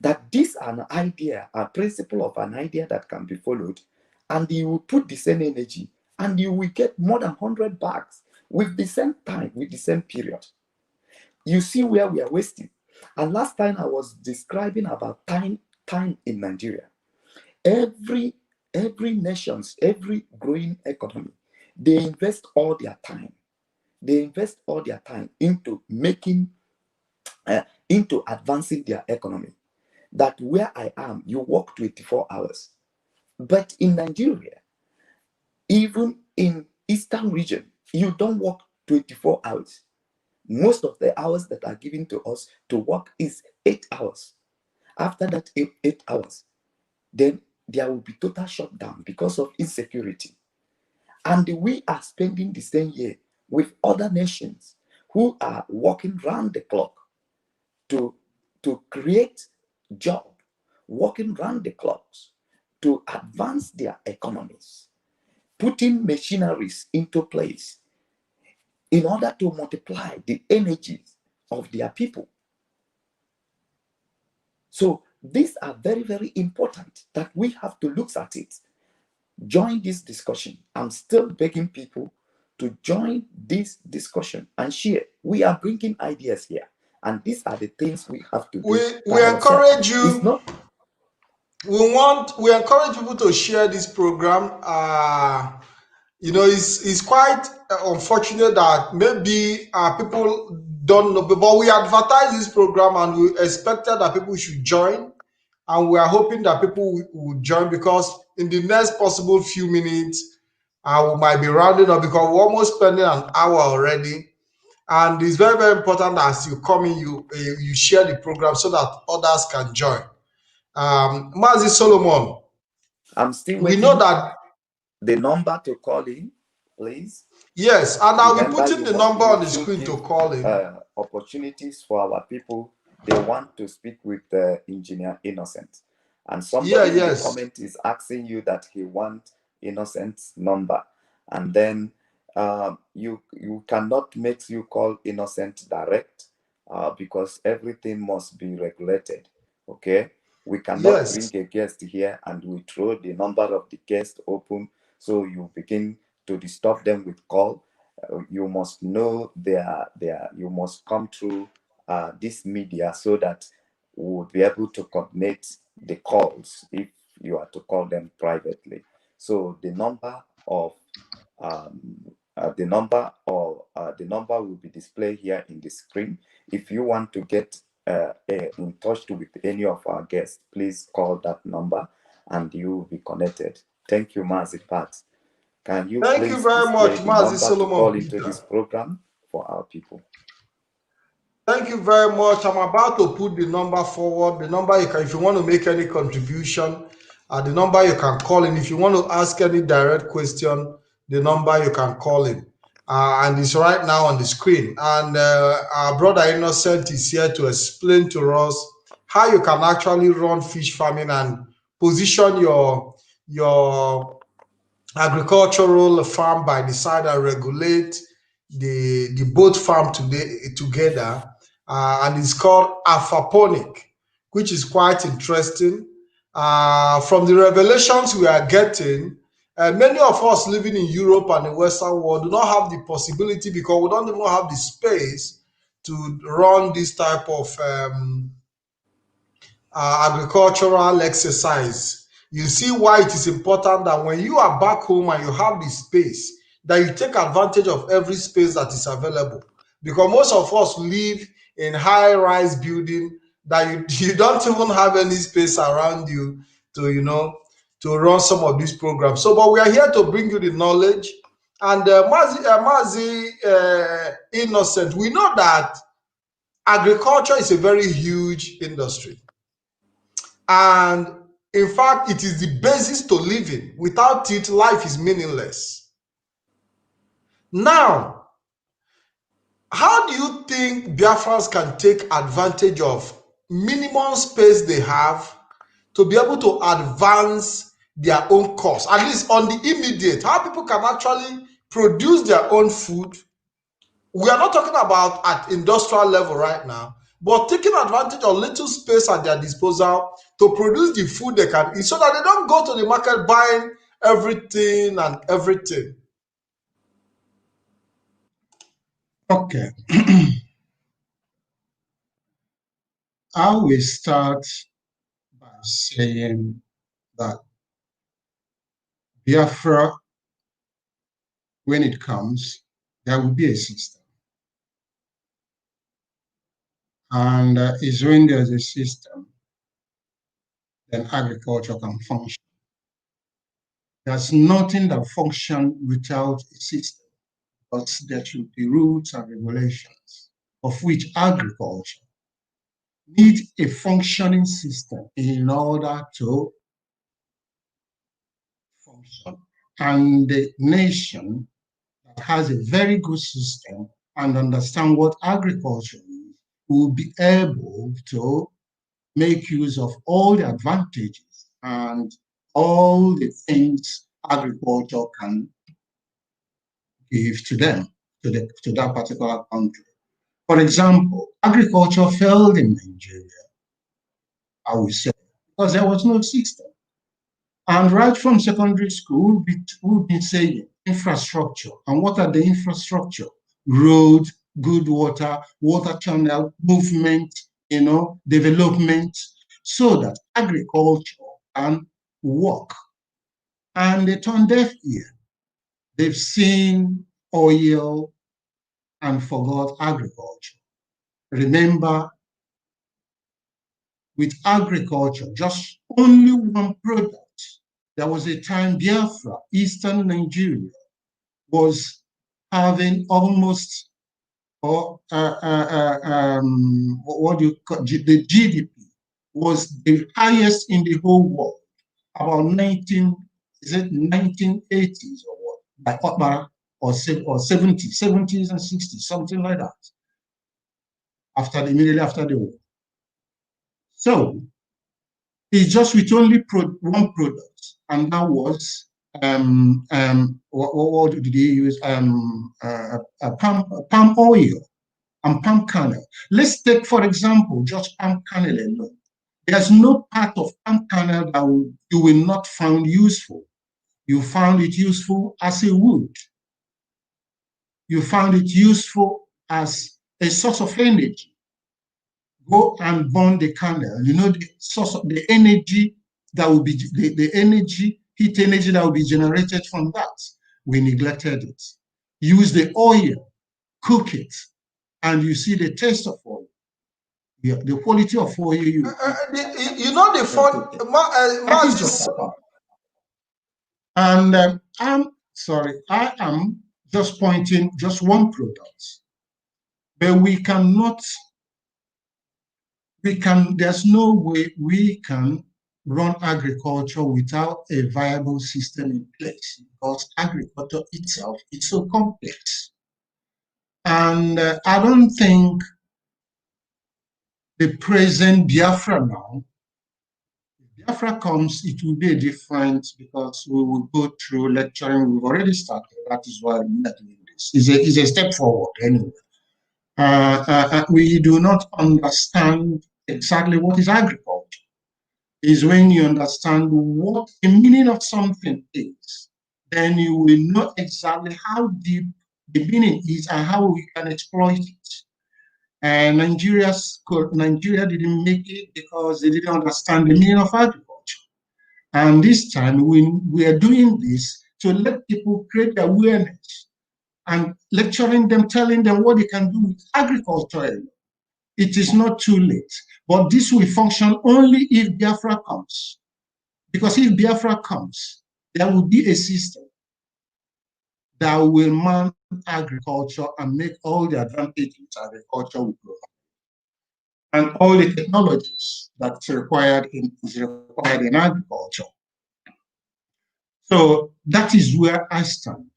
That this is an idea, a principle of an idea that can be followed, and you will put the same energy and you will get more than 100 bags with the same time, with the same period. You see where we are wasting. And last time I was describing about time in Nigeria. Every nations, every growing economy, they invest all their time. They invest all their time into making, into advancing their economy. That where I am, you work 24 hours. But in Nigeria, even in Eastern region, you don't work 24 hours. Most of the hours that are given to us to work is 8 hours. After that 8 hours, then there will be total shutdown because of insecurity. And we are spending the same year with other nations who are working round the clock to create job, working round the clocks to advance their economies, putting machineries into place in order to multiply the energies of their people. So these are very, very important that we have to look at it. Join this discussion. I'm still begging people to join this discussion and share. We are bringing ideas here, and these are the things we have to do. We encourage you. It's not. We encourage people to share this program. It's quite unfortunate that maybe people don't know, but we advertise this program and we expected that people should join, and we are hoping that people will join, because in the next possible few minutes, we might be rounding up because we're almost spending an hour already. And it's very, very important that as you come in, you share the program so that others can join. Mazi Solomon, I'm still we know waiting that. the number to call in, please. Yes, and I'll be Remember, putting the number on you the should screen to give call in. opportunities for our people. They want to speak with Engineer Innocent. And Yeah, somebody in the yes. comment is asking you that he wants Innocent's number. And then you cannot make you call Innocent direct because everything must be regulated. Okay? We cannot bring Yes. a guest here and we throw the number of the guest open so you begin to disturb them with call. You must know you must come through this media so that we will be able to coordinate the calls if you are to call them privately. So the number of the number will be displayed here in the screen. If you want to get in touch with any of our guests, please call that number and you will be connected. Thank you, Mazi Pat. Can you Thank you please very display much, the Mazi number to call Solomon into Peter. this program for our people? Thank you very much. I'm about to put the number forward. The number you can, if you want to make any contribution, the number you can call in. If you want to ask any direct question, the number you can call in. And it's right now on the screen. And our brother Innocent is here to explain to us how you can actually run fish farming and position your agricultural farm by the side and regulate the both farm together, and it's called aquaponic, which is quite interesting. From the revelations we are getting, many of us living in Europe and the Western world do not have the possibility because we don't even have the space to run this type of agricultural exercise. You see why it is important that when you are back home and you have the space, that you take advantage of every space that is available. Because most of us live in high-rise building that you don't even have any space around you to, to run some of these programs. So, but we are here to bring you the knowledge. And Mazi Innocent, we know that agriculture is a very huge industry. And in fact, it is the basis to living. Without it, life is meaningless. Now, how do you think Biafrans can take advantage of minimum space they have to be able to advance their own cause, at least on the immediate? How people can actually produce their own food. We are not talking about at industrial level right now, but taking advantage of little space at their disposal to produce the food they can eat so that they don't go to the market buying everything and everything. Okay. I will start by saying that Biafra, when it comes, there will be a system. And it's when there's a system, then agriculture can function. There's nothing that functions without a system, but there should be rules and regulations, of which agriculture needs a functioning system in order to function. And the nation that has a very good system and understand what agriculture is will be able to make use of all the advantages and all the things agriculture can give to them, to that particular country. For example, agriculture failed in Nigeria, I would say, because there was no system. And right from secondary school, we've been saying infrastructure. And what are the infrastructure? Road, good water, water channel, movement, development, so that agriculture can work. And they turn deaf ear. They've seen oil and forgot agriculture. Remember, with agriculture, just only one product. There was a time Biafra, Eastern Nigeria, was having almost, what do you call the GDP was the highest in the whole world, about 1980s or what, by Otmara, or 70s and 60s, something like that, immediately after the war. So it's just with only one product, and that was what did they use? Palm oil and palm kernel. Let's take, for example, just palm kernel alone. There's no part of palm kernel that you will not find useful. You found it useful as a wood. You found it useful as a source of energy. Go and burn the kernel. You know, the source of the energy that will be, the energy, heat energy that will be generated from that. We neglected it. Use the oil, cook it, and you see the taste of oil. Yeah, the quality of oil. You know the fun, and I'm sorry, I am just pointing just one product, but there's no way we can run agriculture without a viable system in place, because agriculture itself is so complex. And I don't think the present Biafra now, if Biafra comes, it will be different, because we will go through lecturing. We've already started. That is why we are doing this. It's a step forward anyway. We do not understand exactly what is agriculture. Is when you understand what the meaning of something is, then you will know exactly how deep the meaning is and how we can exploit it. And Nigeria didn't make it because they didn't understand the meaning of agriculture. And this time we are doing this to let people create awareness and lecturing them, telling them what they can do with agriculture. It is not too late, but this will function only if Biafra comes. Because if Biafra comes, there will be a system that will man agriculture and make all the advantages agriculture will provide, and all the technologies that's required in agriculture. So that is where I stand.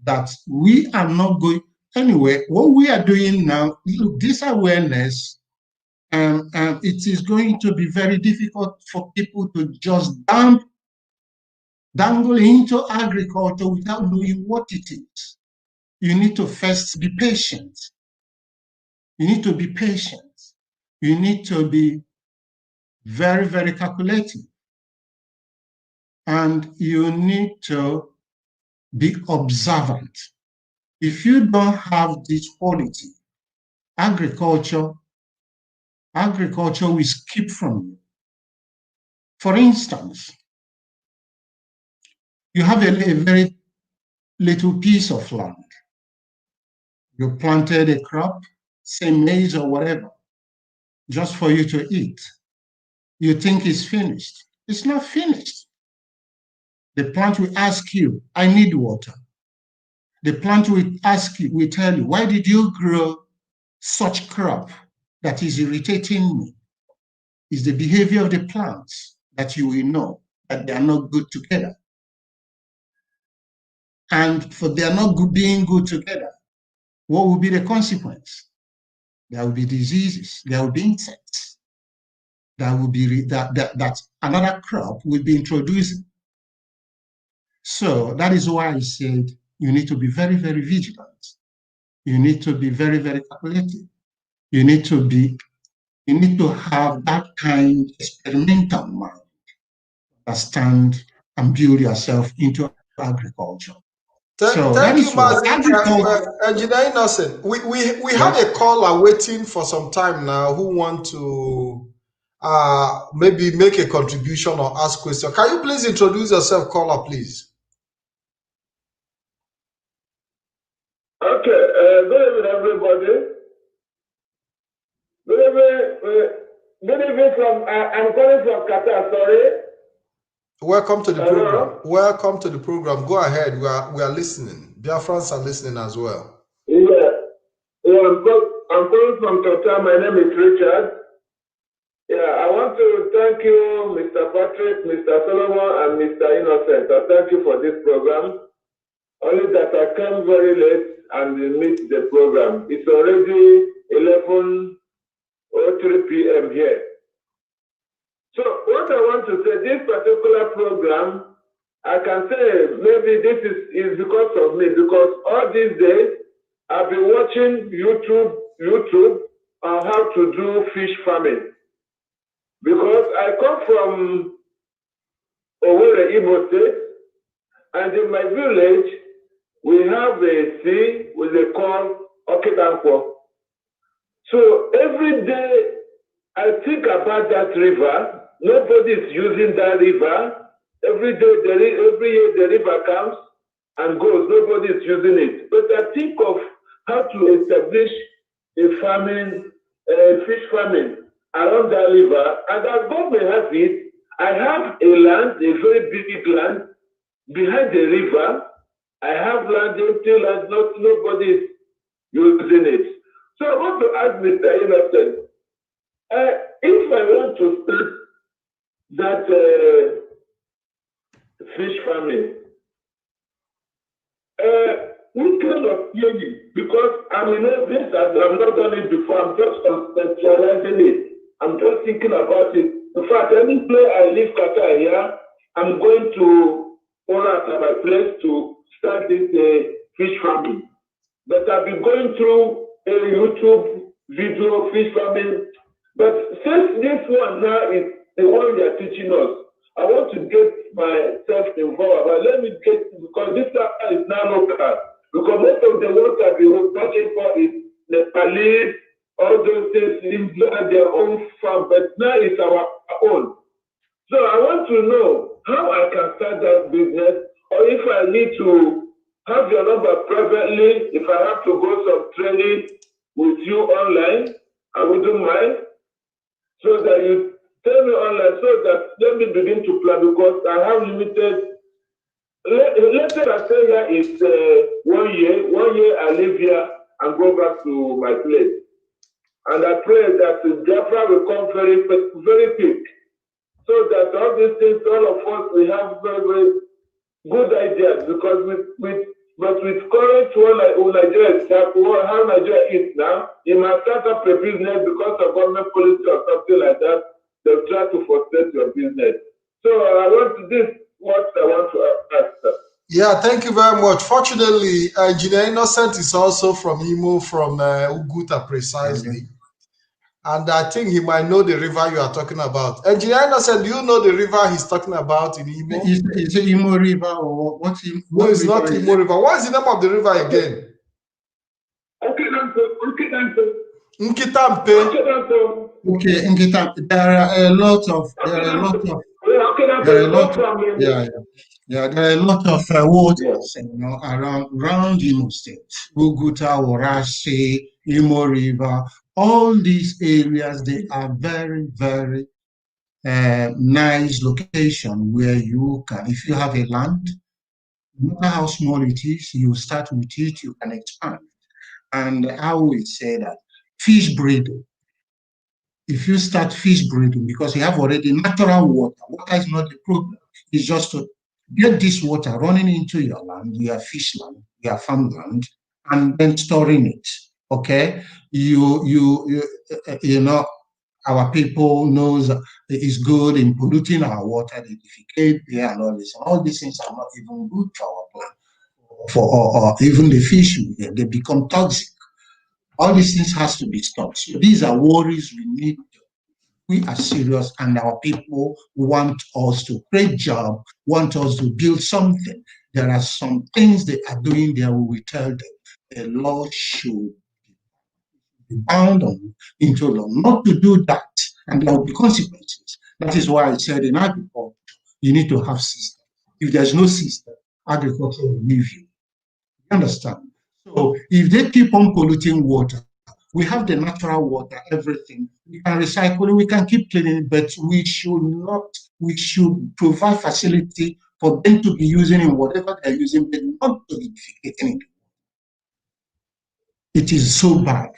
That we are not going anyway. What we are doing now, look, this awareness. It is going to be very difficult for people to just dangle into agriculture without knowing what it is. You need to first be patient. You need to be patient. You need to be very, very calculating. And you need to be observant. If you don't have this quality, agriculture will skip from you. For instance, you have a very little piece of land. You planted a crop, say maize or whatever, just for you to eat. You think it's finished. It's not finished. The plant will ask you, I need water. The plant will ask you, will tell you, why did you grow such crop that is irritating me? It's the behavior of the plants that you will know that they are not good together. And for they are not being good together, what will be the consequence? There will be diseases, there will be insects, that will be that another crop will be introduced. So that is why I said you need to be very, very vigilant. You need to be very, very calculative. You need to have that kind of experimental mind, understand and build yourself into agriculture. Thank you, Mazi. Engineer Innocent, we had a caller waiting for some time now who want to maybe make a contribution or ask question. Can you please introduce yourself, caller, please? Okay, good evening, everybody. Good evening from, I'm calling from Qatar, sorry. Welcome to the program. Welcome to the program. Go ahead. We are listening. Biafrans are listening as well. Yeah, I'm calling from Qatar. My name is Richard. Yeah, I want to thank you, Mr. Patrick, Mr. Solomon, and Mr. Innocent. I thank you for this program. Only that I came very late and missed the program. It's already 11:03 p.m. here. So what I want to say, this particular program, I can say maybe this is because of me, because all these days I've been watching YouTube on how to do fish farming. Because I come from Owerri, Imo State, and in my village, we have a sea which they call Acqua. So every day I think about that river. Nobody is using that river. Every year the river comes and goes. Nobody is using it. But I think of how to establish a fish farming around that river. And as God may have it, I have a land, a very big land behind the river. I have land, empty land, nobody is using it. So I want to ask Mr. Innocent, if I want to start that fish farming, what kind of training? Because I'm in this, I've not done it before. I'm just conceptualizing it. I'm just thinking about it. In fact, any place I leave Qatar here, I'm going to order at my place to start this fish farming. But I've been going through a YouTube video fish farming. But since this one now is the one they are teaching us, I want to get myself involved. But let me get, because this is now local. Because most of the work I've been working for is Nepalese, all those things in their own farm, but now it's our own. So I want to know how I can start that business, or if I need to have your number privately, if I have to go some training with you online, I wouldn't mind, so that you tell me online, so that let me begin to plan, because I have limited. Let's say I stay here is 1 year. 1 year I live here and go back to my place. And I pray that Biafra will come very, very quick, so that all these things, all of us, we have very, very good ideas. Because with current Nigeria, how Nigeria is now, you might start up a business because of government policy or something like that. They'll try to frustrate your business. So I want to this. What I want to ask. Yeah, thank you very much. Fortunately, Engineer Innocent is also from Imo, from Uguta precisely. And I think he might know the river you are talking about. Engineer Innocent, do you know the river he's talking about in Imo? Is it Imo River or what's Imo? No, it's not Imo River. What is the name of the river again? Nkitampe. Okay, Nkitampe. There are a lot of there are a lot of waters, around Imo State, Uguta, Warashi, Imo River. All these areas, they are very, very nice location where you can, if you have a land, no matter how small it is, you start with it, you can expand. And I would say that fish breeding, if you start fish breeding, because you have already natural water is not the problem. It's just to get this water running into your land, your fish land, your farmland, and then storing it. Okay, you know, our people knows is good in polluting our water, they defecate there and all this. And all these things are not even good for our plant, or even the fish, they become toxic. All these things has to be stopped. So these are worries we need. We are serious, and our people want us to create job, want us to build something. There are some things they are doing there. We will tell them the law should be bound on into law not to do that, and there will be consequences. That is why I said in agriculture, you need to have system. If there's no system, agriculture will leave you. You understand? So if they keep on polluting water, we have the natural water, everything. We can recycle it, we can keep cleaning it, but we should provide facility for them to be using in whatever they're using, but not to be defecating it. It is so bad.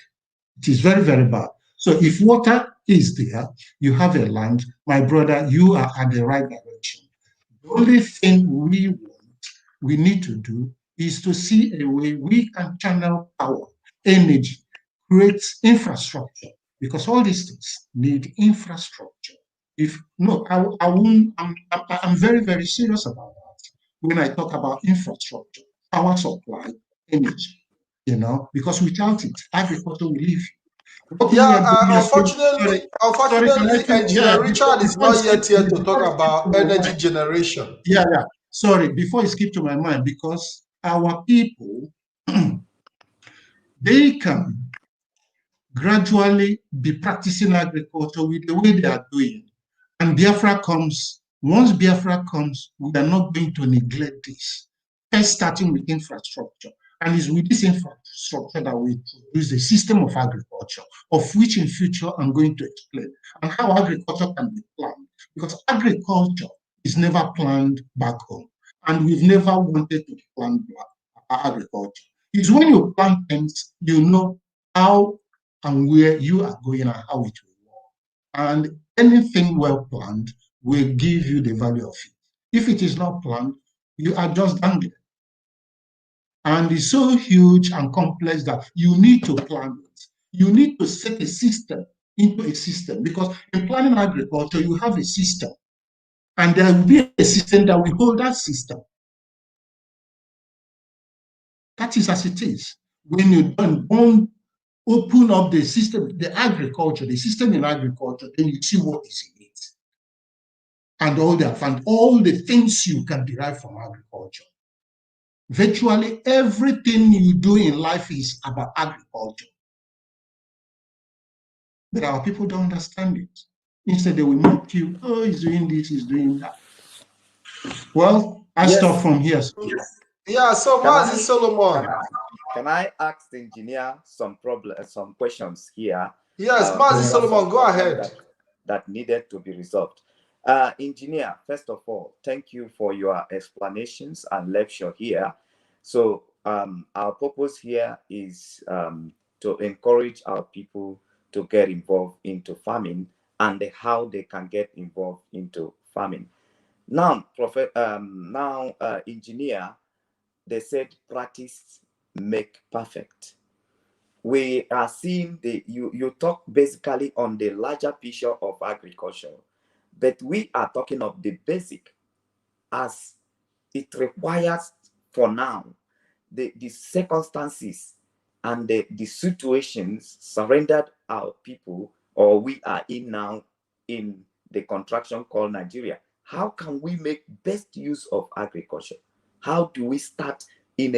It is very, very bad. So if water is there, you have a land, my brother, you are at the right direction. The only thing we need to do is to see a way we can channel power, energy, create infrastructure, because all these things need infrastructure. If no, I won't, I'm very, very serious about that when I talk about infrastructure, power supply, energy, because without it, agriculture will leave. What we Yeah, are doing unfortunately, sorry, can I finish? Engineer Richard is Before it not yet skips here to talk about to my energy mind. generation. Yeah, sorry, before it skips to my mind, because our people, they can gradually be practicing agriculture with the way they are doing. And Biafra comes, once Biafra comes, we are not going to neglect this. First, starting with infrastructure. And it's with this infrastructure that we produce a system of agriculture, of which in future I'm going to explain, and how agriculture can be planned. Because agriculture is never planned back home. And we've never wanted to plan agriculture. It's when you plant things, you know how and where you are going and how it will work. And anything well planned will give you the value of it. If it is not planned, you are just dangling. And it's so huge and complex that you need to plan it. You need to set a system into a system, because in planning agriculture, you have a system. And there will be a system that will hold that system. That is as it is. When you don't open up the system, the system in agriculture, then you see what is in it. And all the things you can derive from agriculture. Virtually everything you do in life is about agriculture. But our people don't understand it. Instead, they will mock you. Oh, he's doing this, he's doing that. Well, I stop from here. Yeah, so Mazi Solomon. Can I ask the engineer some questions here? Yes, Mazi Solomon, go ahead. That needed to be resolved. Engineer, first of all, thank you for your explanations and lecture here. So our purpose here is to encourage our people to get involved into farming and how they can get involved into farming. Now, engineer, they said practice make perfect. We are seeing you talk basically on the larger picture of agriculture, but we are talking of the basic as it requires for now, the circumstances and the situations surrendered our people, or we are in now in the contraction called Nigeria. How can we make best use of agriculture? How do we start as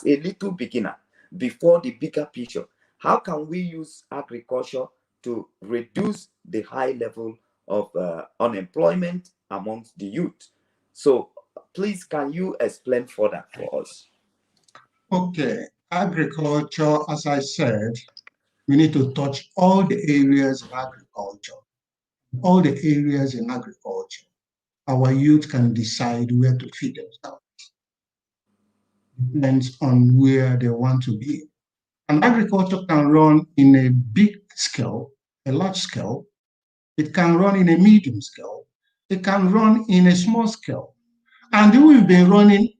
a little beginner before the bigger picture? How can we use agriculture to reduce the high level of unemployment amongst the youth? So please, can you explain further for us? Okay, agriculture, as I said, we need to touch all the areas of agriculture. All the areas in agriculture, our youth can decide where to feed themselves. Depends on where they want to be. And agriculture can run in a big scale, a large scale. It can run in a medium scale. It can run in a small scale. And we've been running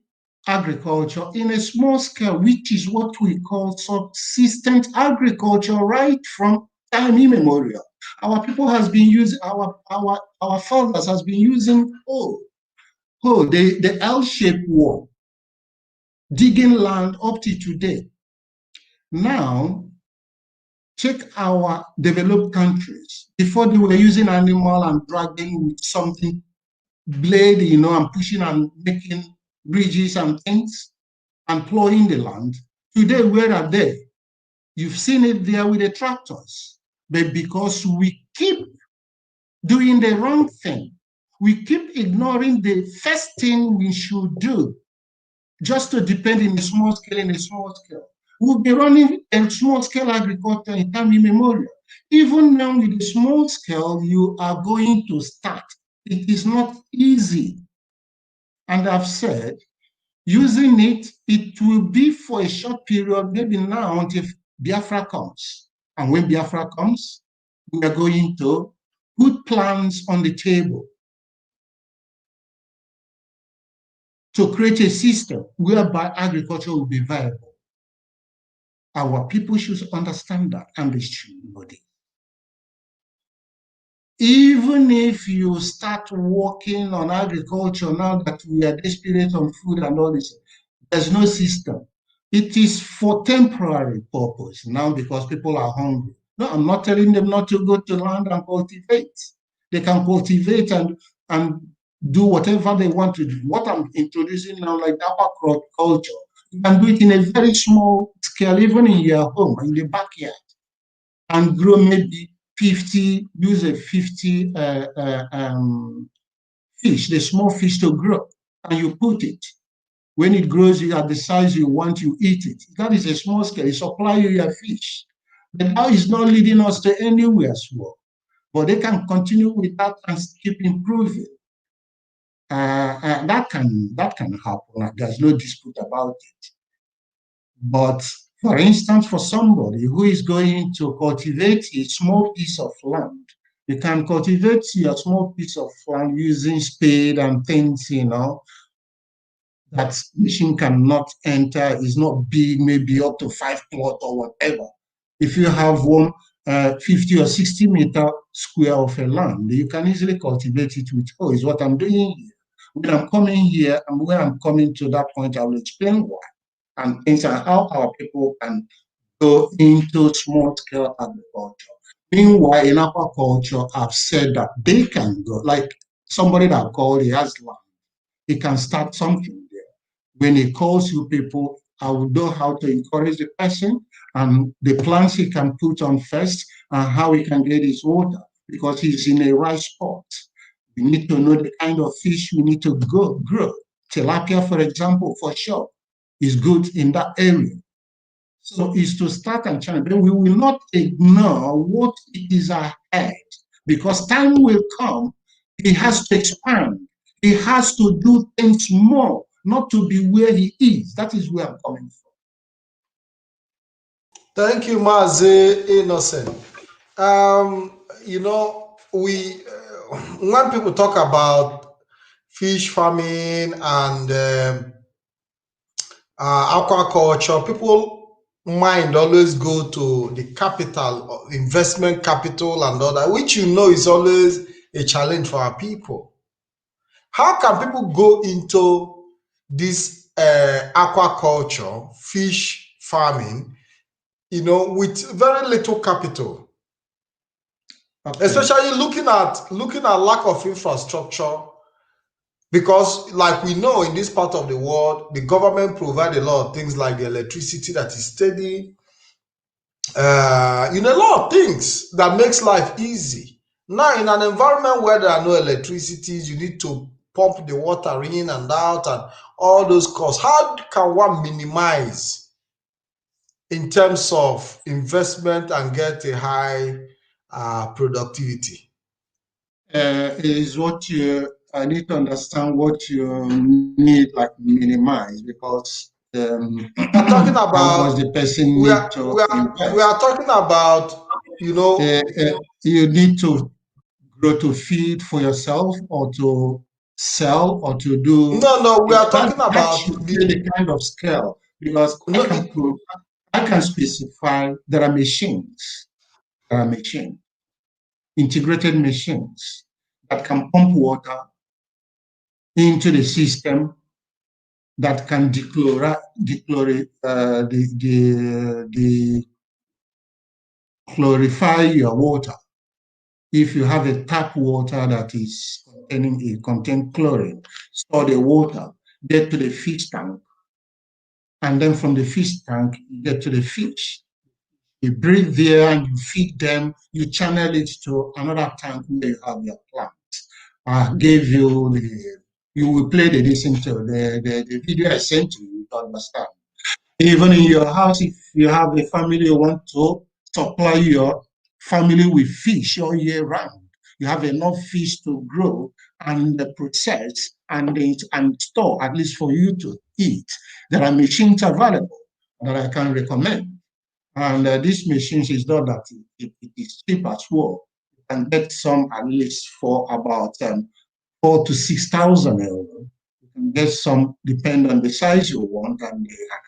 agriculture in a small scale, which is what we call subsistence agriculture right from time immemorial. Our people has been using, our fathers has been using the L-shaped wall, digging land up to today. Now, check our developed countries. Before they were using animal and dragging with something, blade, and pushing and making bridges and things and plowing the land. Today, where are they? You've seen it there with the tractors. But because we keep doing the wrong thing, we keep ignoring the first thing we should do just to depend in a small scale, We'll be running a small scale agriculture in time immemorial. Even now with the small scale you are going to start, it is not easy. And I've said, using it will be for a short period, maybe now until Biafra comes And when Biafra comes, we are going to put plans on the table to create a system whereby agriculture will be viable. Our people should understand that, and they should know it. Even if you start working on agriculture now that we are desperate on food and all this, there's no system. It is for temporary purpose now because people are hungry. No, I'm not telling them not to go to land and cultivate. They can cultivate and do whatever they want to do. What I'm introducing now, like aqua culture, you can do it in a very small scale, even in your home, in the backyard, and grow maybe 50, use a 50 fish, the small fish to grow, and you put it. When it grows at the size you want, you eat it. That is a small scale. You supply you your fish. But now it's not leading us to anywhere small. But they can continue with that and keep improving. That can happen. There's no dispute about it. But for instance, for somebody who is going to cultivate a small piece of land, you can cultivate your small piece of land using spade and things, that machine cannot enter, is not big, maybe up to 5 plot or whatever. If you have one 50 or 60 meter square of a land, you can easily cultivate it with, is what I'm doing here. When I'm coming here and when I'm coming to that point, I will explain why and things and how our people can go into small scale agriculture. Meanwhile, in aquaculture, I've said that they can go, like somebody that called, he has land, he can start something there. When he calls you people, I will know how to encourage the person and the plants he can put on first and how he can get his water because he's in a right spot. We need to know the kind of fish we need to grow. Tilapia, for example, for sure, is good in that area. So it's to start and channel. Then we will not ignore what is ahead because time will come. He has to expand. He has to do things more, not to be where he is. That is where I'm coming from. Thank you, Mazi Innocent. We when people talk about fish farming and aquaculture, people mind always go to the capital, investment capital, and all that, which is always a challenge for our people. How can people go into this aquaculture, fish farming, with very little capital? Okay. Especially looking at lack of infrastructure, because like we know in this part of the world, the government provide a lot of things like the electricity that is steady, a lot of things that makes life easy. Now in an environment where there are no electricities, you need to pump the water in and out and all those costs. How can one minimize in terms of investment and get a high productivity? Is what I need to understand what you need, like minimize, because we're talking about how much the person need to invest. We are talking about, you need to grow to feed for yourself or to sell or to do. No, we are talking about the kind of scale, because I can specify there are machines. There are machines, integrated machines that can pump water into the system that can clarify your water. If you have a tap water that is contain chlorine, store the water, get to the fish tank, and then from the fish tank, you get to the fish. You breathe there and you feed them, you channel it to another tank where you have your plants. I gave you you will play the video I sent to you to understand. Even in your house, if you have a family, you want to supply your family with fish all year round. You have enough fish to grow and process and store, at least for you to eat. There are machines available that I can recommend. And these machines is not that it is cheap as well. You can get some at least for about 4,000 to 6,000 euro. You can get some depending on the size you want, and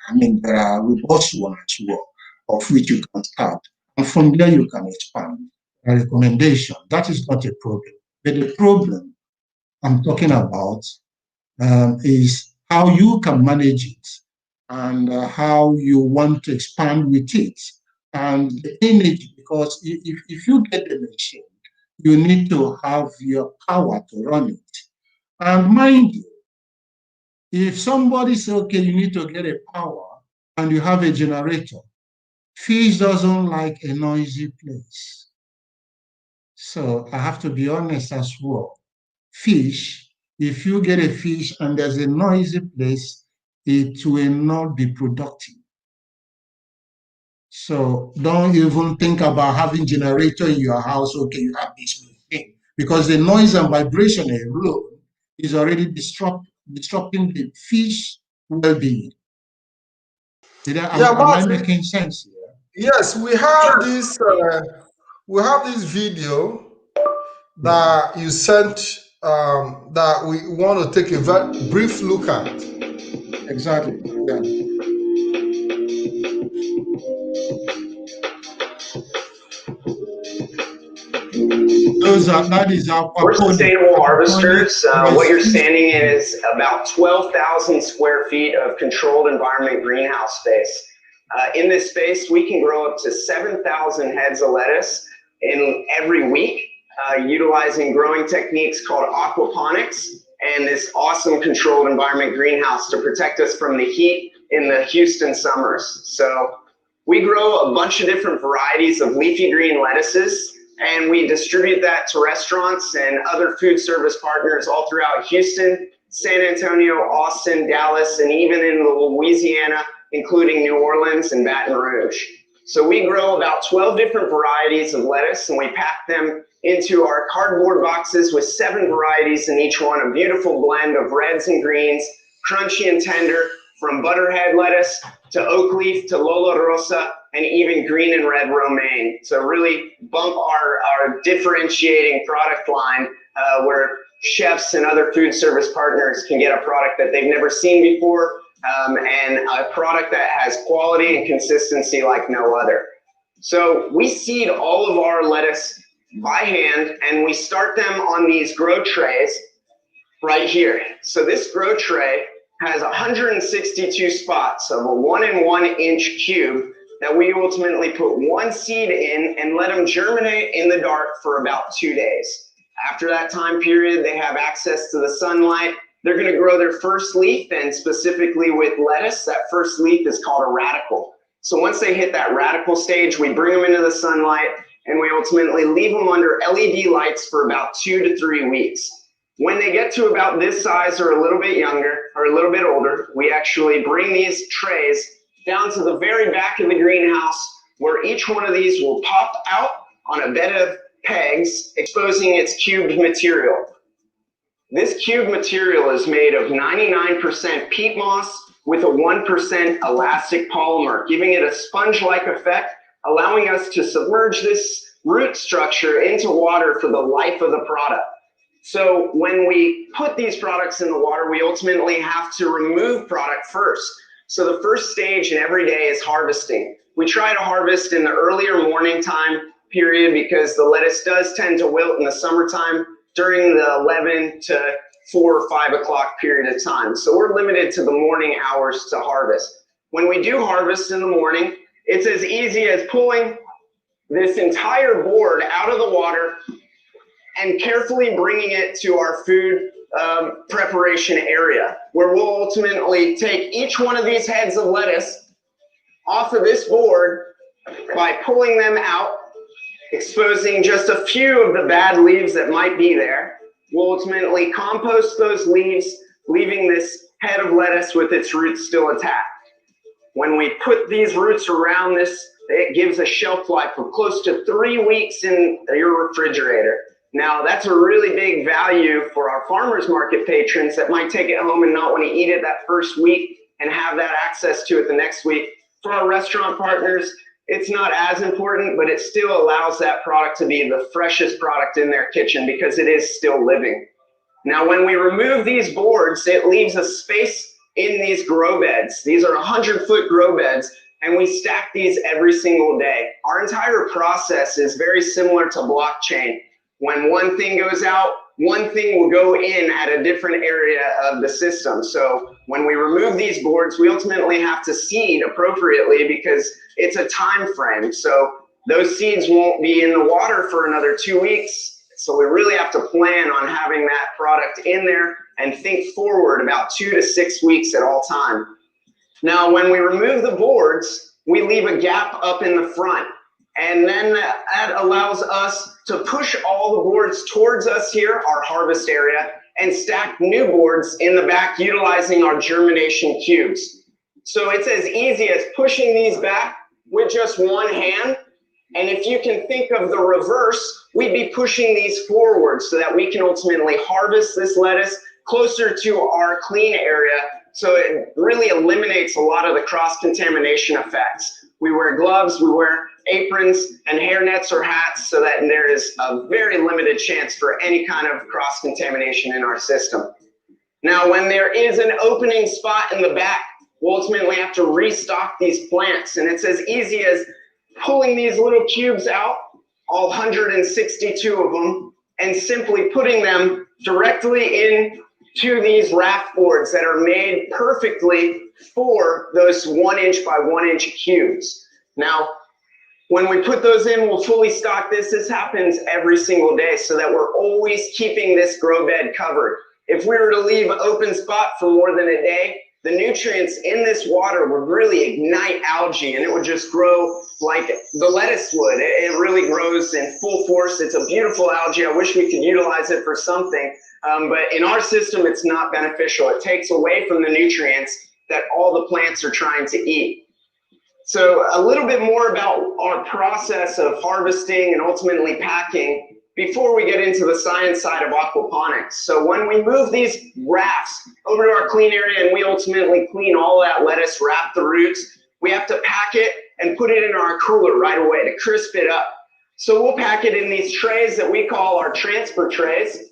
I mean there are robust ones as well, of which you can start. And from there you can expand. A recommendation, that is not a problem. But the problem I'm talking about is how you can manage it and how you want to expand with it and the energy, because if you get the machine, you need to have your power to run it. And mind you, if somebody says, okay, you need to get a power and you have a generator, fish doesn't like a noisy place. So I have to be honest as well. Fish, if you get a fish and there's a noisy place, it will not be productive. So don't even think about having generator in your house. Okay, you have this thing, because the noise and vibration alone is already disrupting the fish well-being. Am I making sense here? Yes, we have this. We have this video that you sent. That we want to take a very brief look at. Exactly. Yeah. That is Acqua. We're sustainable harvesters. What you're standing in is about 12,000 square feet of controlled environment greenhouse space. In this space, we can grow up to 7,000 heads of lettuce in every week, utilizing growing techniques called aquaponics and this awesome controlled environment greenhouse to protect us from the heat in the Houston summers. So we grow a bunch of different varieties of leafy green lettuces, and we distribute that to restaurants and other food service partners all throughout Houston, San Antonio, Austin, Dallas, and even in Louisiana, including New Orleans and Baton Rouge. So we grow about 12 different varieties of lettuce, and we pack them into our cardboard boxes with 7 varieties in each one, a beautiful blend of reds and greens, crunchy and tender, from butterhead lettuce to oak leaf to Lola Rosa, and even green and red romaine. So really bump our differentiating product line where chefs and other food service partners can get a product that they've never seen before, and a product that has quality and consistency like no other. So we seed all of our lettuce by hand, and we start them on these grow trays right here. So this grow tray has 162 spots of a 1 inch cube that we ultimately put 1 seed in and let them germinate in the dark for about 2 days. After that time period, they have access to the sunlight. They're going to grow their first leaf, and specifically with lettuce, that first leaf is called a radicle. So once they hit that radicle stage, we bring them into the sunlight, and we ultimately leave them under LED lights for about 2 to 3 weeks. When they get to about this size or a little bit younger or a little bit older, we actually bring these trays down to the very back of the greenhouse, where each one of these will pop out on a bed of pegs, exposing its cubed material. This cube material is made of 99% peat moss with a 1% elastic polymer, giving it a sponge-like effect, allowing us to submerge this root structure into water for the life of the product. So when we put these products in the water, we ultimately have to remove product first. So the first stage in every day is harvesting. We try to harvest in the earlier morning time period because the lettuce does tend to wilt in the summertime during the 11 to 4 or 5 o'clock period of time. So we're limited to the morning hours to harvest. When we do harvest in the morning, it's as easy as pulling this entire board out of the water and carefully bringing it to our food preparation area, where we'll ultimately take each one of these heads of lettuce off of this board by pulling them out, exposing just a few of the bad leaves that might be there. We'll ultimately compost those leaves, leaving this head of lettuce with its roots still attached. When we put these roots around this, it gives a shelf life of close to 3 weeks in your refrigerator. Now, that's a really big value for our farmers market patrons that might take it home and not want to eat it that first week and have that access to it the next week. For our restaurant partners, it's not as important, but it still allows that product to be the freshest product in their kitchen because it is still living. Now, when we remove these boards, it leaves a space in these grow beds. These are 100-foot grow beds, and we stack these every single day. Our entire process is very similar to blockchain. When one thing goes out, one thing will go in at a different area of the system. So when we remove these boards, we ultimately have to seed appropriately because it's a time frame. So those seeds won't be in the water for another 2 weeks. So we really have to plan on having that product in there and think forward about 2 to 6 weeks at all time. Now, when we remove the boards, we leave a gap up in the front. And then that allows us to push all the boards towards us here, our harvest area, and stack new boards in the back utilizing our germination cubes. So it's as easy as pushing these back with just one hand. And if you can think of the reverse, we'd be pushing these forward so that we can ultimately harvest this lettuce closer to our clean area. So it really eliminates a lot of the cross-contamination effects. We wear gloves, we wear aprons and hairnets or hats so that there is a very limited chance for any kind of cross-contamination in our system. Now, when there is an opening spot in the back, we'll ultimately have to restock these plants. And it's as easy as pulling these little cubes out, all 162 of them, and simply putting them directly into these raft boards that are made perfectly for those 1 inch by 1 inch cubes. Now, when we put those in, we'll fully stock this. This happens every single day so that we're always keeping this grow bed covered. If we were to leave an open spot for more than a day, the nutrients in this water would really ignite algae and it would just grow like the lettuce would. It really grows in full force. It's a beautiful algae. I wish we could utilize it for something, but in our system, it's not beneficial. It takes away from the nutrients that all the plants are trying to eat. So a little bit more about our process of harvesting and ultimately packing before we get into the science side of aquaponics. So when we move these rafts over to our clean area and we ultimately clean all that lettuce, wrap the roots, we have to pack it and put it in our cooler right away to crisp it up. So we'll pack it in these trays that we call our transfer trays,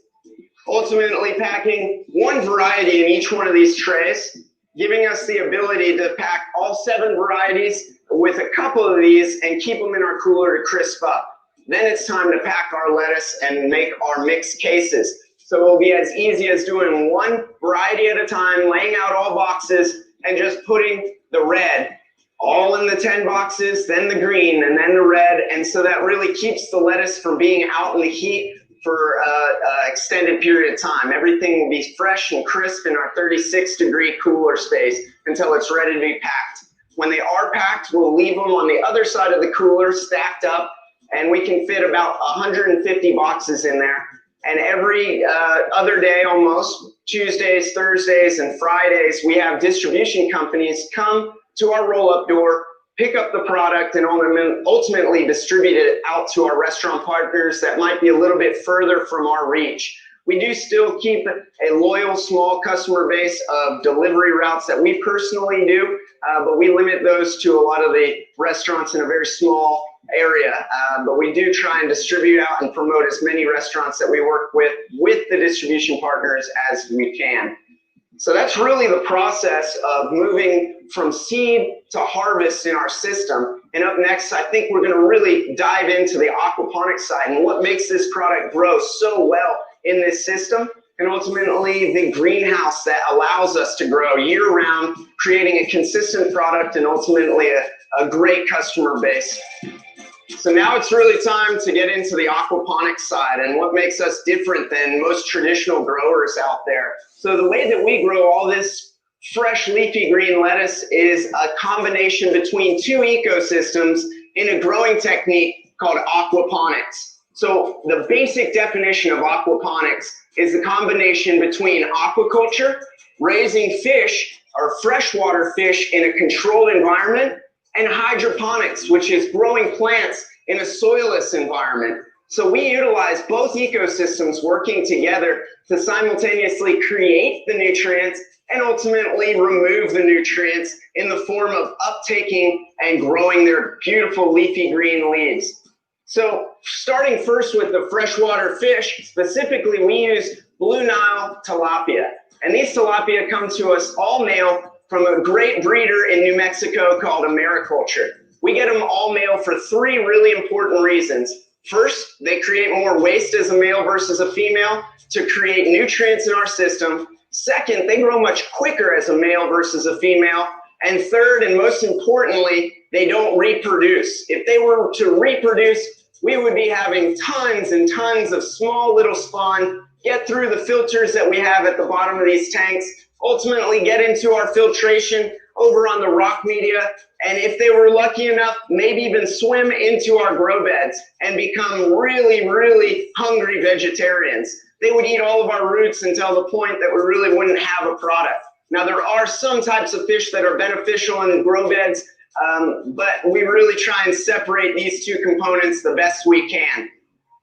ultimately packing one variety in each one of these trays, giving us the ability to pack all 7 varieties with a couple of these and keep them in our cooler to crisp up. Then it's time to pack our lettuce and make our mixed cases. So it'll be as easy as doing one variety at a time, laying out all boxes and just putting the red all in the 10 boxes, then the green, and then the red. And so that really keeps the lettuce from being out in the heat for an extended period of time. Everything will be fresh and crisp in our 36-degree cooler space until it's ready to be packed. When they are packed, we'll leave them on the other side of the cooler stacked up, and we can fit about 150 boxes in there. And every other day almost, Tuesdays, Thursdays, and Fridays, we have distribution companies come to our roll-up door, pick up the product, and ultimately distribute it out to our restaurant partners that might be a little bit further from our reach. We do still keep a loyal small customer base of delivery routes that we personally do, but we limit those to a lot of the restaurants in a very small area. But we do try and distribute out and promote as many restaurants that we work with the distribution partners as we can. So that's really the process of moving from seed to harvest in our system. And up next, I think we're going to really dive into the aquaponics side and what makes this product grow so well in this system, and ultimately the greenhouse that allows us to grow year-round, creating a consistent product and ultimately a great customer base. So now it's really time to get into the aquaponics side and what makes us different than most traditional growers out there. So the way that we grow all this fresh leafy green lettuce is a combination between 2 ecosystems in a growing technique called aquaponics. So the basic definition of aquaponics is the combination between aquaculture, raising fish or freshwater fish in a controlled environment, and hydroponics, which is growing plants in a soilless environment. So we utilize both ecosystems working together to simultaneously create the nutrients and ultimately remove the nutrients in the form of uptaking and growing their beautiful leafy green leaves. So starting first with the freshwater fish, specifically we use Blue Nile tilapia. And these tilapia come to us all male from a great breeder in New Mexico called Americulture. We get them all male for 3 really important reasons. First, they create more waste as a male versus a female to create nutrients in our system. Second, they grow much quicker as a male versus a female. And third, and most importantly, they don't reproduce. If they were to reproduce, we would be having tons and tons of small little spawn get through the filters that we have at the bottom of these tanks, ultimately get into our filtration over on the rock media, and if they were lucky enough, maybe even swim into our grow beds and become really, really hungry vegetarians. They would eat all of our roots until the point that we really wouldn't have a product. Now, there are some types of fish that are beneficial in grow beds, but we really try and separate these 2 components the best we can.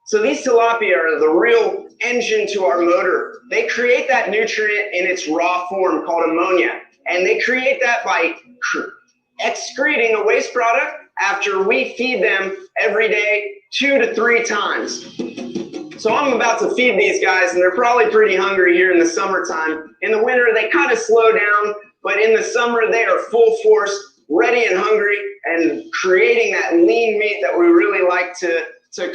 So these tilapia are the real engine to our motor. They create that nutrient in its raw form called ammonia, and they create that by excreting a waste product after we feed them every day 2 to 3 times. So I'm about to feed these guys, and they're probably pretty hungry here in the summertime. In the winter, they kind of slow down, but in the summer, they are full force, ready and hungry, and creating that lean meat that we really like to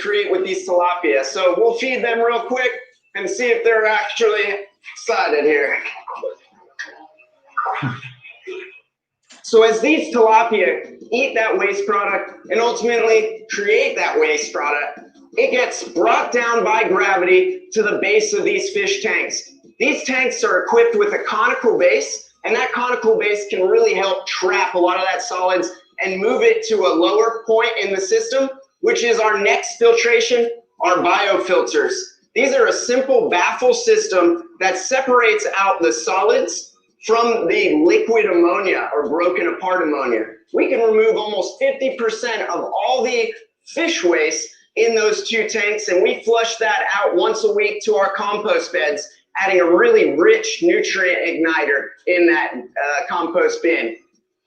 create with these tilapia. So we'll feed them real quick and see if they're actually excited here. So as these tilapia eat that waste product and ultimately create that waste product, it gets brought down by gravity to the base of these fish tanks. These tanks are equipped with a conical base, and that conical base can really help trap a lot of that solids and move it to a lower point in the system, which is our next filtration, our biofilters. These are a simple baffle system that separates out the solids from the liquid ammonia or broken apart ammonia. We can remove almost 50% of all the fish waste in those 2 tanks, and we flush that out once a week to our compost beds, adding a really rich nutrient igniter in that compost bin.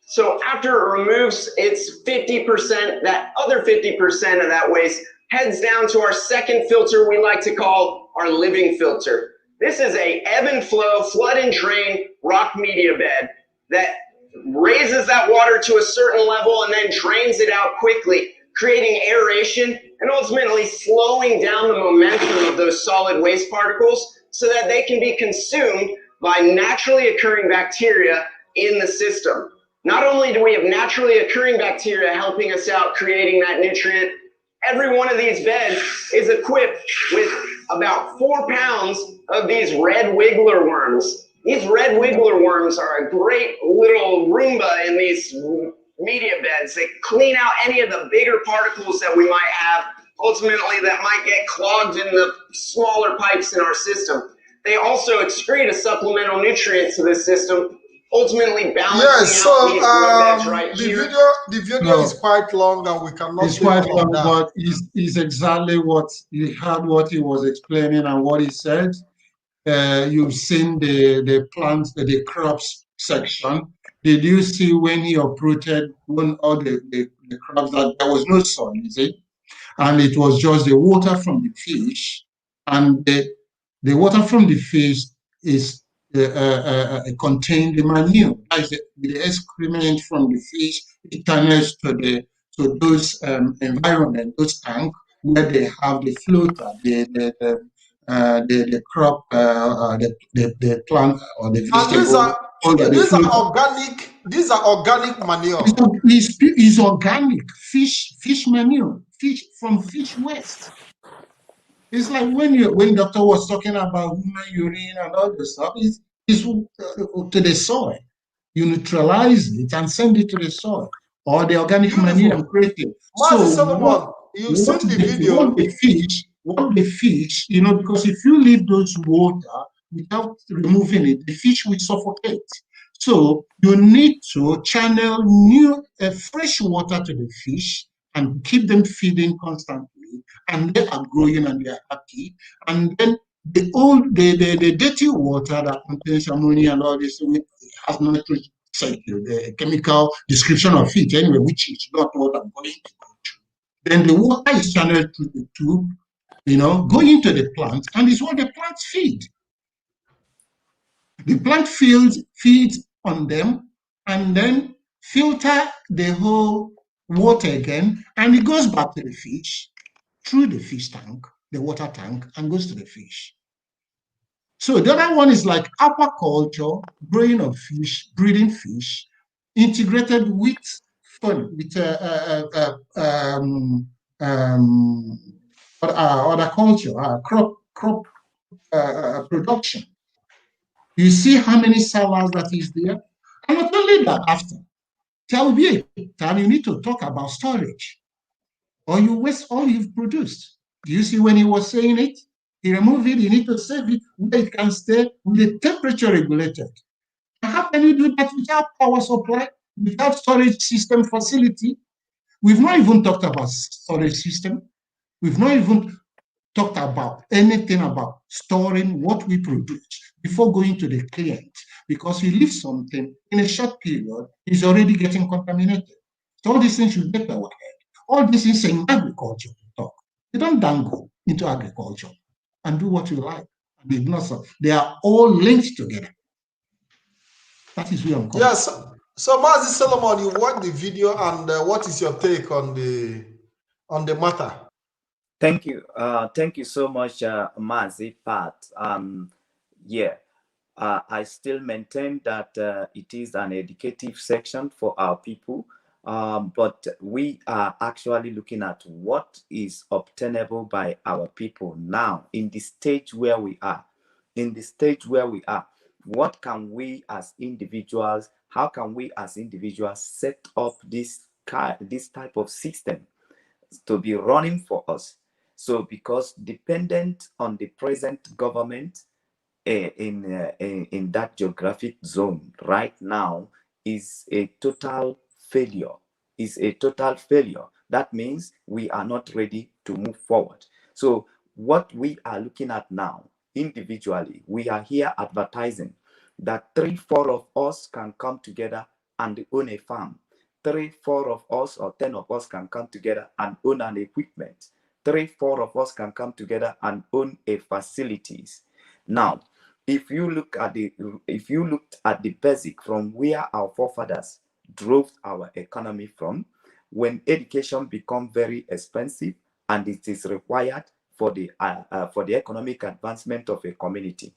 So after it removes its 50%, that other 50% of that waste heads down to our second filter we like to call our living filter. This is a ebb and flow, flood and drain rock media bed that raises that water to a certain level and then drains it out quickly, creating aeration and ultimately slowing down the momentum of those solid waste particles so that they can be consumed by naturally occurring bacteria in the system. Not only do we have naturally occurring bacteria helping us out creating that nutrient, every one of these beds is equipped with about 4 pounds of these red wiggler worms. These red wiggler worms are a great little Roomba in these media beds. They clean out any of the bigger particles that we might have, ultimately that might get clogged in the smaller pipes in our system. They also excrete a supplemental nutrient to this system, ultimately balancing out these grow beds right here. The video is quite long and we cannot. It's quite long, but is exactly what you heard, what he was explaining and what he said. You've seen the plants, the crops section. Did you see when he uprooted all the crops that there was no soil, is it? And it was just the water from the fish, and the water from the fish is contain the manure. That's the excrement from the fish. It turns to those environment, those tanks where they have the floater, the crop, the plant or the vegetable. These are organic manure. It's organic fish manure, from fish waste. It's like when doctor was talking about human urine and all this stuff, it's to the soil. You neutralize it and send it to the soil or the organic manure and create it. So Solomon, you've seen the video. What the fish, because if you leave those water without removing it, the fish will suffocate. So you need to channel fresh water to the fish and keep them feeding constantly and they are growing and they are happy. And then the dirty water that contains ammonia and all this has no the chemical description of it anyway, which is not what I'm going to go through. Then the water is channeled through the tube, going into the plant, and it's what the plants feed. The plant feeds on them and then filter the whole water again, and it goes back to the fish through the fish tank, the water tank, and goes to the fish. So the other one is like aquaculture, growing of fish, breeding fish, integrated with other culture, crop production. You see how many sellers that is there? And not only that, after, there will be a time you need to talk about storage, or you waste all you've produced. Do you see when he was saying it? He removed it, you need to save it where it can stay with the temperature regulated. And how can you do that without power supply, without storage system facility? We've not even talked about storage system. We've not even talked about anything about storing what we produce before going to the client, because we leave something in a short period, is already getting contaminated. So all these things should get our head. All these things in agriculture to talk. You don't dangle into agriculture and do what you like. They are all linked together. That is where I'm coming. Yes. So Mazi Solomon, you watched the video, and what is your take on the matter? Thank you. Thank you so much, Mazi, Pat. I still maintain that it is an educative section for our people, but we are actually looking at what is obtainable by our people now in the stage where we are. What can we as individuals, how can we as individuals set up this type of system to be running for us? So because dependent on the present government in that geographic zone right now is a total failure. That means we are not ready to move forward. So what we are looking at now, individually, we are here advertising that 3-4 of us can come together and own a farm. 3-4 of us or 10 of us can come together and own an equipment. 3-4 of us can come together and own a facilities. Now, if you looked at the basic from where our forefathers drove our economy from, when education become very expensive and it is required for the economic advancement of a community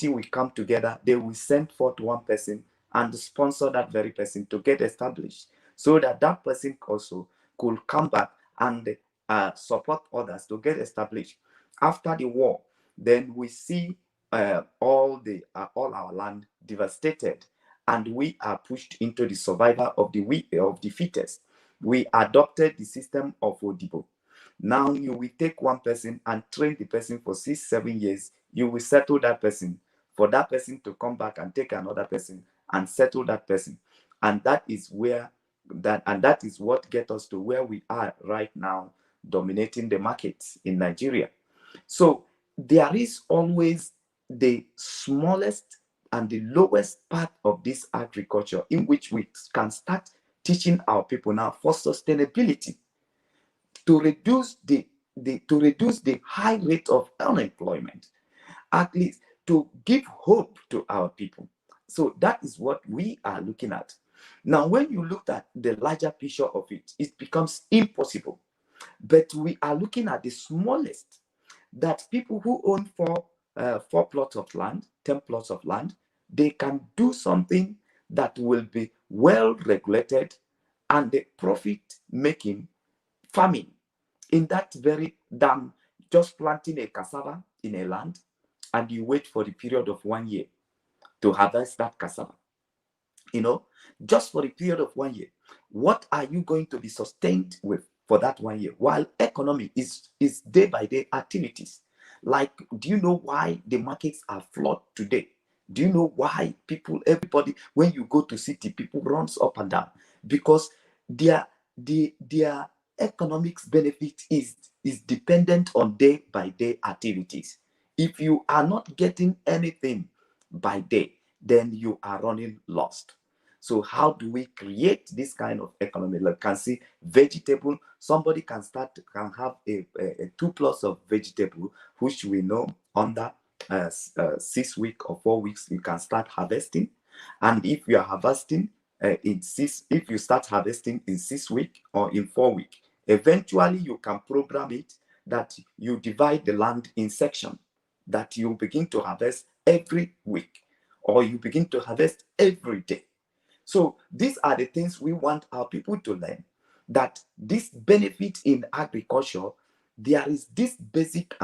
will come together. They will send forth one person and sponsor that very person to get established, so that that person also could come back and support others to get established. After the war, then we see all our land devastated, and we are pushed into the survival of the fittest. We adopted the system of Odibo. Now you will take one person and train the person for 6-7 years. You will settle that person, for that person to come back and take another person and settle that person. And that is what gets us to where we are right now, dominating the markets in Nigeria. So there is always the smallest and the lowest part of this agriculture in which we can start teaching our people now for sustainability, to reduce the high rate of unemployment, at least to give hope to our people. So that is what we are looking at. Now, when you look at the larger picture of it, it becomes impossible. But we are looking at the smallest, that people who own 4 plots of land, 10 plots of land, they can do something that will be well regulated and the profit making farming. In that very dam, just planting a cassava in a land, and you wait for the period of 1 year to harvest that cassava. Just for the period of 1 year, what are you going to be sustained with for that 1 year? While economy is day by day activities. Like, do you know why the markets are flooded today? Do you know why everybody, when you go to city, people runs up and down? Because their economics benefit is dependent on day-by-day activities. If you are not getting anything by day, then you are running lost. So how do we create this kind of economy? Like, can see vegetable, somebody can have a 2 plots of vegetable, which we know under 6 weeks or 4 weeks, you can start harvesting. And if you are harvesting if you start harvesting in 6 weeks or in 4 weeks, eventually you can program it that you divide the land in section, that you begin to harvest every week, or you begin to harvest every day. So these are the things we want our people to learn, that this benefit in agriculture, there is this basic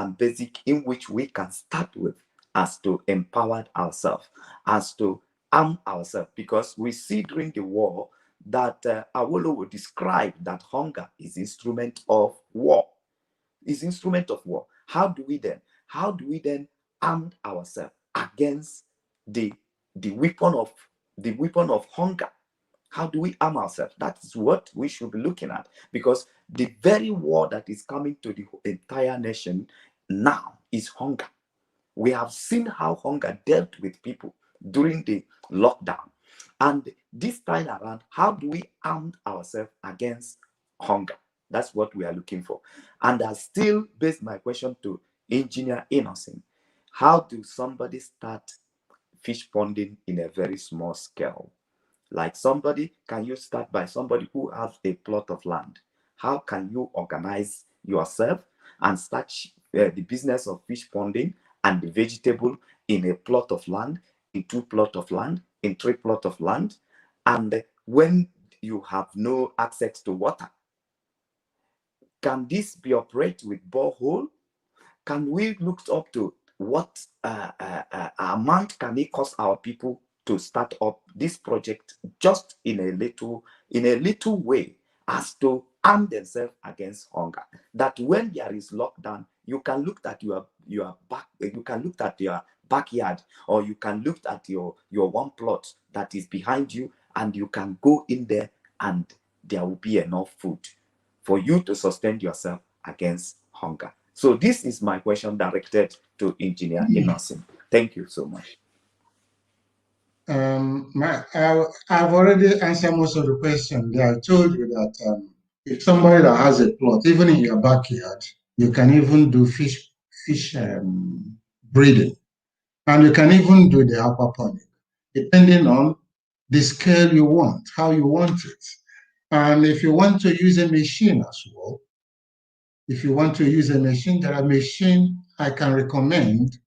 in which we can start with, as to empower ourselves, as to arm ourselves, because we see during the war that Awolowo described that hunger is instrument of war. Is instrument of war. How do we then arm ourselves against the weapon of hunger? How do we arm ourselves? That is what we should be looking at, because the very war that is coming to the entire nation now is hunger. We have seen how hunger dealt with people during the lockdown. And this time around, how do we arm ourselves against hunger? That's what we are looking for. And I still base my question to Engineer Innocent. How do somebody start fish ponding in a very small scale? Like can you start by somebody who has a plot of land? How can you organize yourself and start the business of fish ponding and the vegetable in a plot of land, in 2 plot of land, in 3 plot of land? And when you have no access to water, can this be operated with borehole? Can we look up to what amount can it cost our people to start up this project just in a little way, as to arm themselves against hunger? That when there is lockdown, you can look at your backyard, or you can look at your one plot that is behind you, and you can go in there and there will be enough food for you to sustain yourself against hunger. So this is my question directed to Engineer Innocent. Thank you so much. I've already answered most of the question. I told you that if somebody that has a plot, even in your backyard, you can even do fish breeding, and you can even do the aquaponic, depending on the scale you want, how you want it. And if you want to use a machine as well, there are machines I can recommend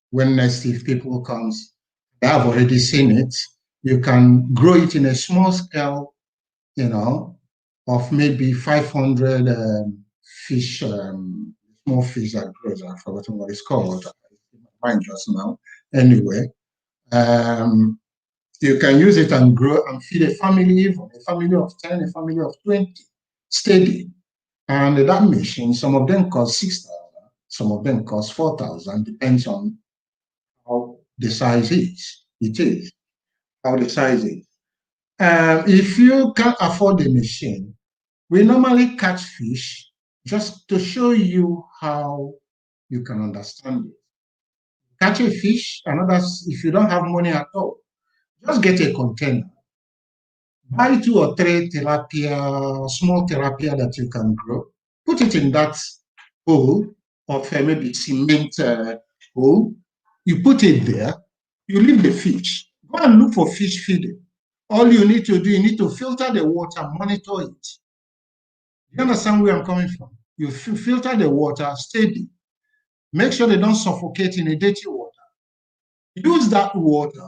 when next if people comes. I have already seen it. You can grow it in a small scale, of maybe 500 fish, small fish that grows. I've forgotten what it's called. Mine just now. Anyway, you can use it and grow and feed a family of 10, a family of 20, steady. And that machine, some of them cost 6,000, some of them cost 4,000, depends on how the size is. How the size is. If you can't afford the machine, we normally catch fish just to show you how you can understand it. Catch a fish, if you don't have money at all, just get a container. Buy 2 or 3 tilapia, small tilapia that you can grow. Put it in that hole of maybe cement hole. You put it there. You leave the fish. Go and look for fish feeding. All you need to do, you need to filter the water, monitor it. You understand where I'm coming from? You filter the water steady. Make sure they don't suffocate in a dirty water. Use that water.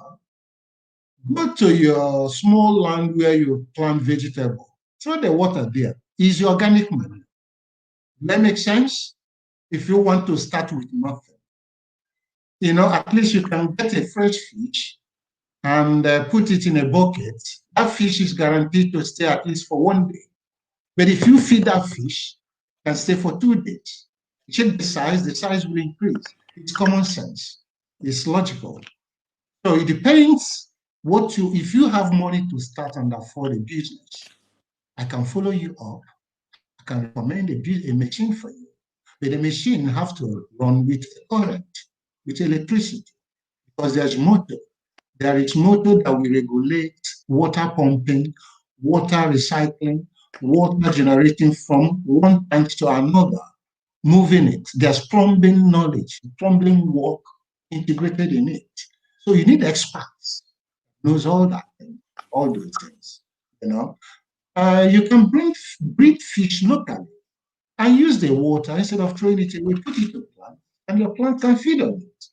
Go to your small land where you plant vegetable. Throw the water there. Is your organic manure. That makes sense? If you want to start with nothing, at least you can get a fresh fish and put it in a bucket. That fish is guaranteed to stay at least for 1 day. But if you feed that fish, it can stay for 2 days. Check the size will increase. It's common sense. It's logical. So it depends if you have money to start and afford a business, I can follow you up. I can recommend a machine for you. But the machine have to run with current, with electricity, because there's motor. There is motor that will regulate water pumping, water recycling, water generating from one tank to another, moving it. There's plumbing knowledge, plumbing work integrated in it. So you need experts, knows all that, all those things, you know. You can breed fish locally and use the water instead of throwing it away, put it to plant, and your plant can feed on it.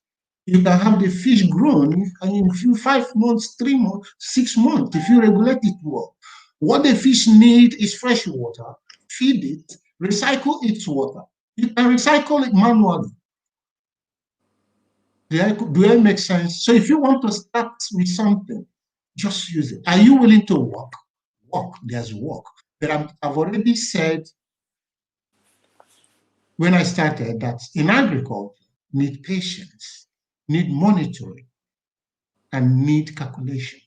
You can have the fish grown in 5 months, 3 months, 6 months if you regulate it well. What the fish need is fresh water. Feed it, recycle its water. You can recycle it manually. Do I make sense? So if you want to start with something, just use it. Are you willing to work? Work. There's work. But I've already said when I started that in agriculture, need patience, need monitoring, and need calculation.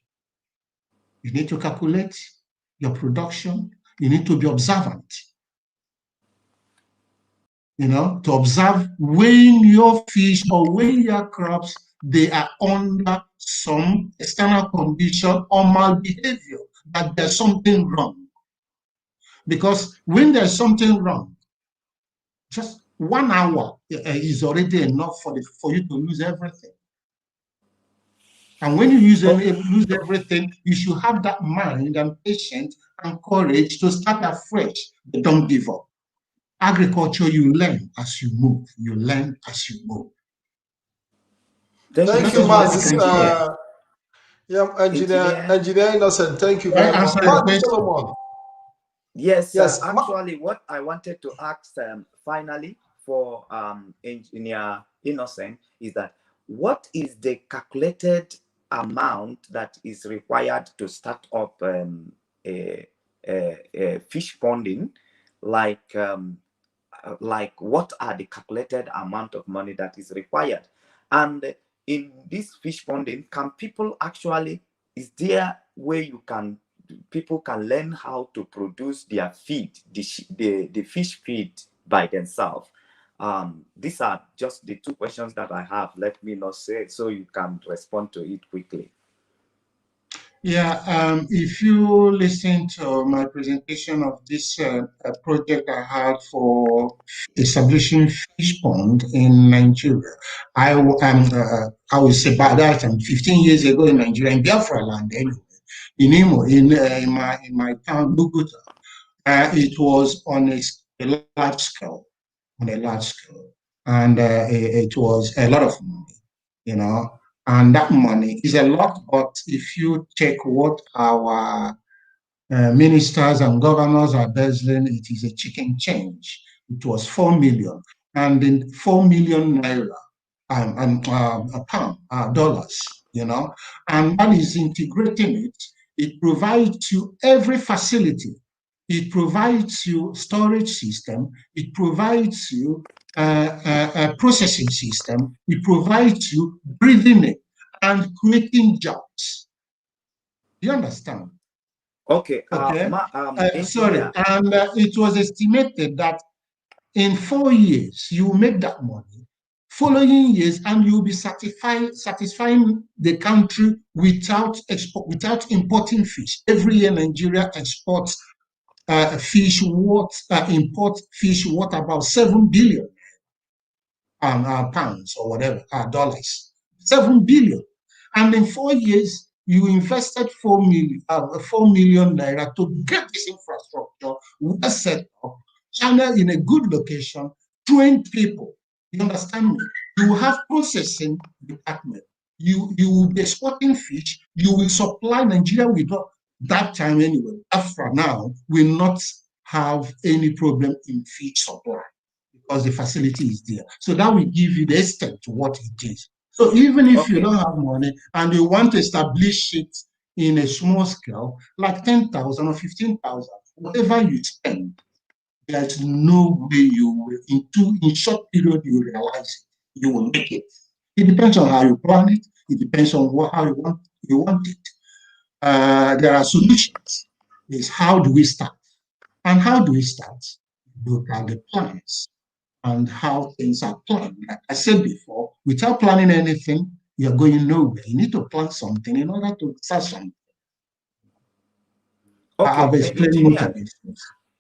You need to calculate your production. You need to be observant. You know, to observe when your fish or when your crops, they are under some external condition or malbehavior, that there's something wrong. Because when there's something wrong, just 1 hour is already enough for you to lose everything. And when you lose everything, you should have that mind and patience and courage to start afresh, but don't give up. Agriculture, you learn as you move. You learn as you move. Thank you, Mazi. Engineer Innocent, thank you very much. Solomon. Yes, actually, what I wanted to ask finally for Engineer Innocent is that what is the calculated amount that is required to start up a fish ponding? Like what are the calculated amount of money that is required? And in this fish ponding, can people actually, is there where people can learn how to produce their feed, the fish feed by themselves? These are just the 2 questions that I have. Let me not say it so you can respond to it quickly. Yeah, if you listen to my presentation of this project I had for establishing fish pond in Nigeria, I would say by that time, 15 years ago in Nigeria, in Biafra land anyway, in Imo, in my town, Lugota, it was on a large scale, and it was a lot of money, you know. And that money is a lot, but if you check what our ministers and governors are embezzling, it is a chicken change. It was 4 million, and in 4 million naira, a pound, dollars, you know, and that is integrating it. It provides you every facility. It provides you storage system. It provides you a processing system. It provides you breathing it and creating jobs. Do you understand? Okay. Sorry. And it was estimated that in 4 years, you will make that money. Following years, and you'll be satisfying the country without importing fish. Every year, Nigeria exports fish worth, import fish worth about 7 billion pounds or whatever, dollars. 7 billion. And in 4 years, you invested 4 million naira to get this infrastructure well set up, channel in a good location, train people. You understand me? You will have processing department. You will be exporting fish. You will supply Nigeria with that time anyway. After now, will not have any problem in fish supply because the facility is there. So that will give you the extent to what it is. So even if you don't have money and you want to establish it in a small scale, like 10,000 or 15,000, whatever you spend, there's no way you will, in short period, you realize it. You will make it. It depends on how you plan it. It depends on how you want it. There are solutions. Is how do we start? And how do we start? look at the plans and how things are planned. Like I said before, without planning anything, you're going nowhere. You need to plan something in order to start something. Okay, I've explained most of it.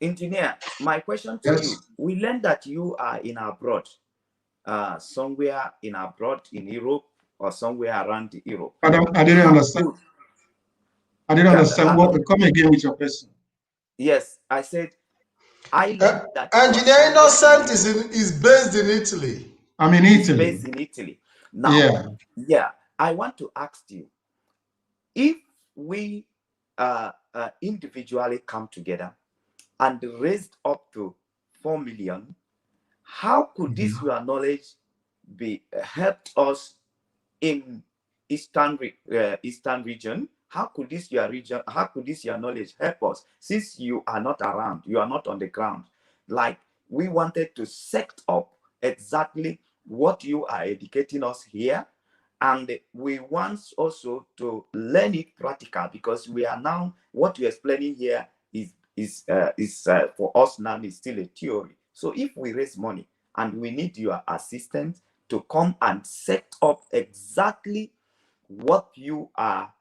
Engineer, my question to you, we learned that you are in abroad, somewhere in abroad in Europe or somewhere around Europe. I didn't understand. I didn't understand. Come again with your question. Yes, I said, I learned that Engineer Innocent is based in Italy. I'm in Italy. Based in Italy. Now, yeah, I want to ask you, if we individually come together and raised up to 4 million, how could this your knowledge be helped us in Eastern region? How could this your region? How could this your knowledge help us? Since you are not around, you are not on the ground. Like we wanted to set up exactly what you are educating us here, and we want also to learn it practical, because we are now what you're explaining here is for us now is still a theory. So if we raise money and we need your assistance to come and set up exactly what you are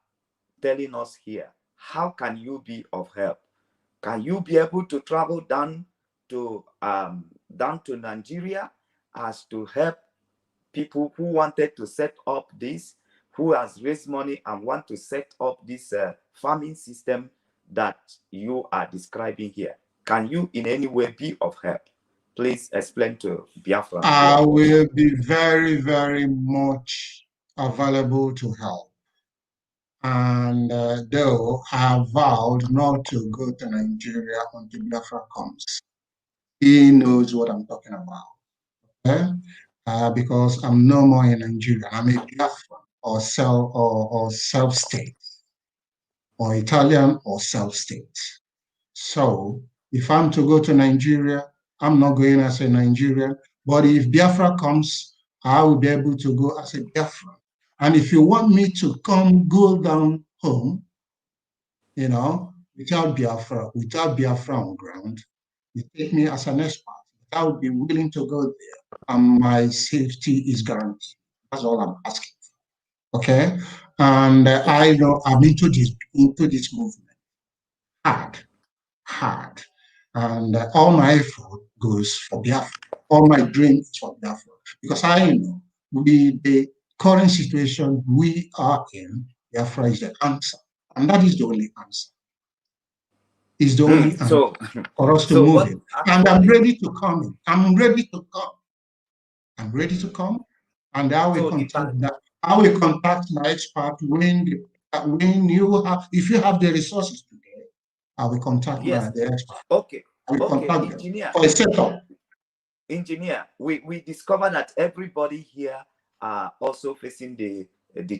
telling us here, how can you be of help? Can you be able to travel down to Nigeria as to help people who wanted to set up this, who has raised money and want to set up this farming system that you are describing here? Can you in any way be of help? Please explain to Biafra. I will be very, very much available to help. And though I have vowed not to go to Nigeria until Biafra comes, he knows what I'm talking about. Okay? Because I'm no more in Nigeria. I'm a Biafra or self-state, or Italian or self-state. So if I'm to go to Nigeria, I'm not going as a Nigerian. But if Biafra comes, I will be able to go as a Biafra. And if you want me to go down home, you know, without Biafra on ground, you take me as an expert. I would be willing to go there, and my safety is guaranteed. That's all I'm asking for. Okay, and I know I'm into this movement hard, and all my effort goes for Biafra. All my dream is for Biafra, because I know with the current situation we are in, Biafra is the answer, and that is the only answer. Is the only answer for us to move it. And I'm ready to come in. I'm ready to come. And I will contact that. I will contact my expert when you have, if you have the resources today, I will contact the expert. Okay. I will contact Engineer. them for a setup. Engineer, we discovered that everybody here are also facing the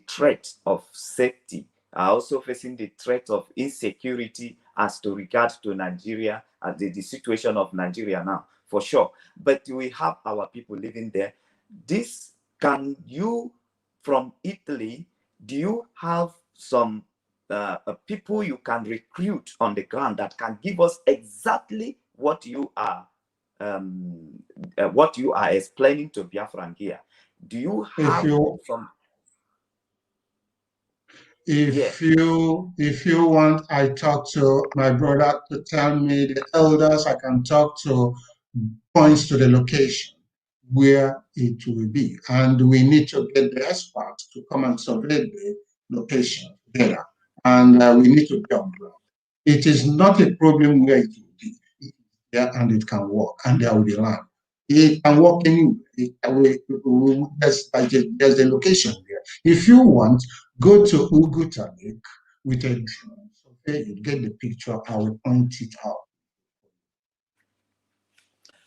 threat of safety, are also facing the threat of insecurity as to regard to Nigeria, the situation of Nigeria now, for sure. But we have our people living there. Can you, from Italy, do you have some people you can recruit on the ground that can give us exactly what you are explaining to Biafran here? Do you have some? If you want, I talk to my brother to tell me the elders. I can talk to points to the location where it will be, and we need to get the experts to come and survey the location better, and we need to be on ground. It is not a problem where it will be there, and it can work, and there will be land. It can work anywhere. There's a location there. If you want, go to Ugutalik with a drone, okay, you get the picture. I will point it out.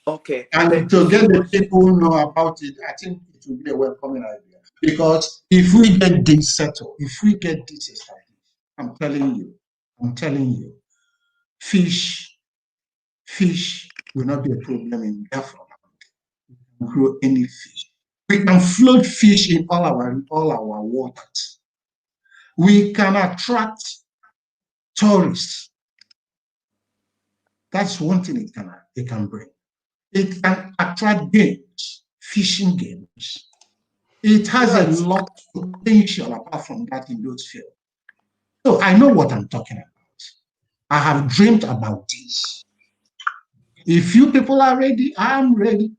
Okay. And to get the people who know about it, I think it will be a welcoming idea. Because if we get this settled, if we get this established, I'm telling you, fish will not be a problem in Biafra. We can grow any fish. We can float fish in all our waters. We can attract tourists. That's one thing it can bring. It can attract games, fishing games. It has a lot of potential apart from that in those fields. So I know what I'm talking about. I have dreamed about this. If you people are ready, I'm ready.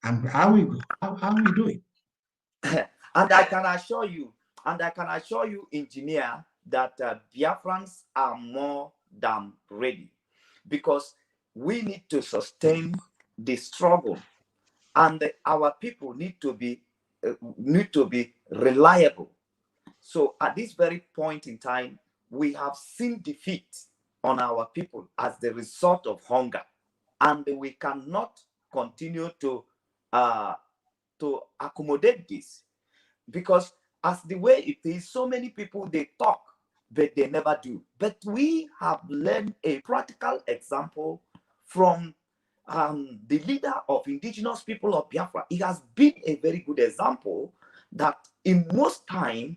And how we do it? And I can assure you, engineer, that Biafrans are more than ready, because we need to sustain the struggle, and our people need to be reliable. So at this very point in time, we have seen defeat on our people as the result of hunger, and we cannot continue to accommodate this, because as the way it is, so many people, they talk but they never do. But we have learned a practical example from the leader of indigenous people of Biafra. He has been a very good example that in most time,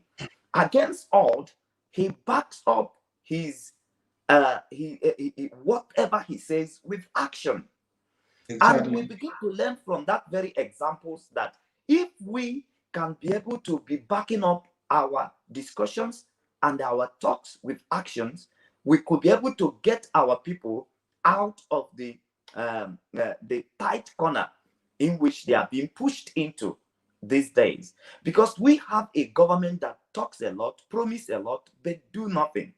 against odds, he backs up his whatever he says with action. Exactly. And we begin to learn from that very examples that if we can be able to be backing up our discussions and our talks with actions, we could be able to get our people out of the tight corner in which they are being pushed into these days. Because we have a government that talks a lot, promises a lot, but do nothing.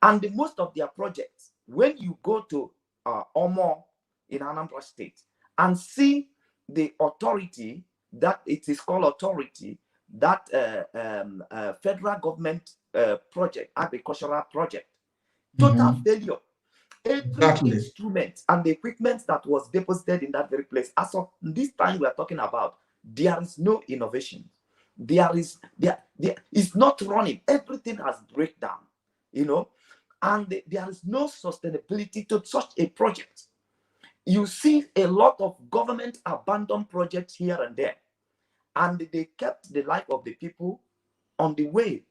And most of their projects, when you go to Omo in Anambra State and see the authority, that it is called authority, that federal government project, agricultural project, total failure. Every instrument and the equipment that was deposited in that very place, as of this time we are talking about, there is no innovation. It's not running. Everything has breakdown, and there is no sustainability to such a project. You see a lot of government abandoned projects here and there, and they kept the life of the people on the way,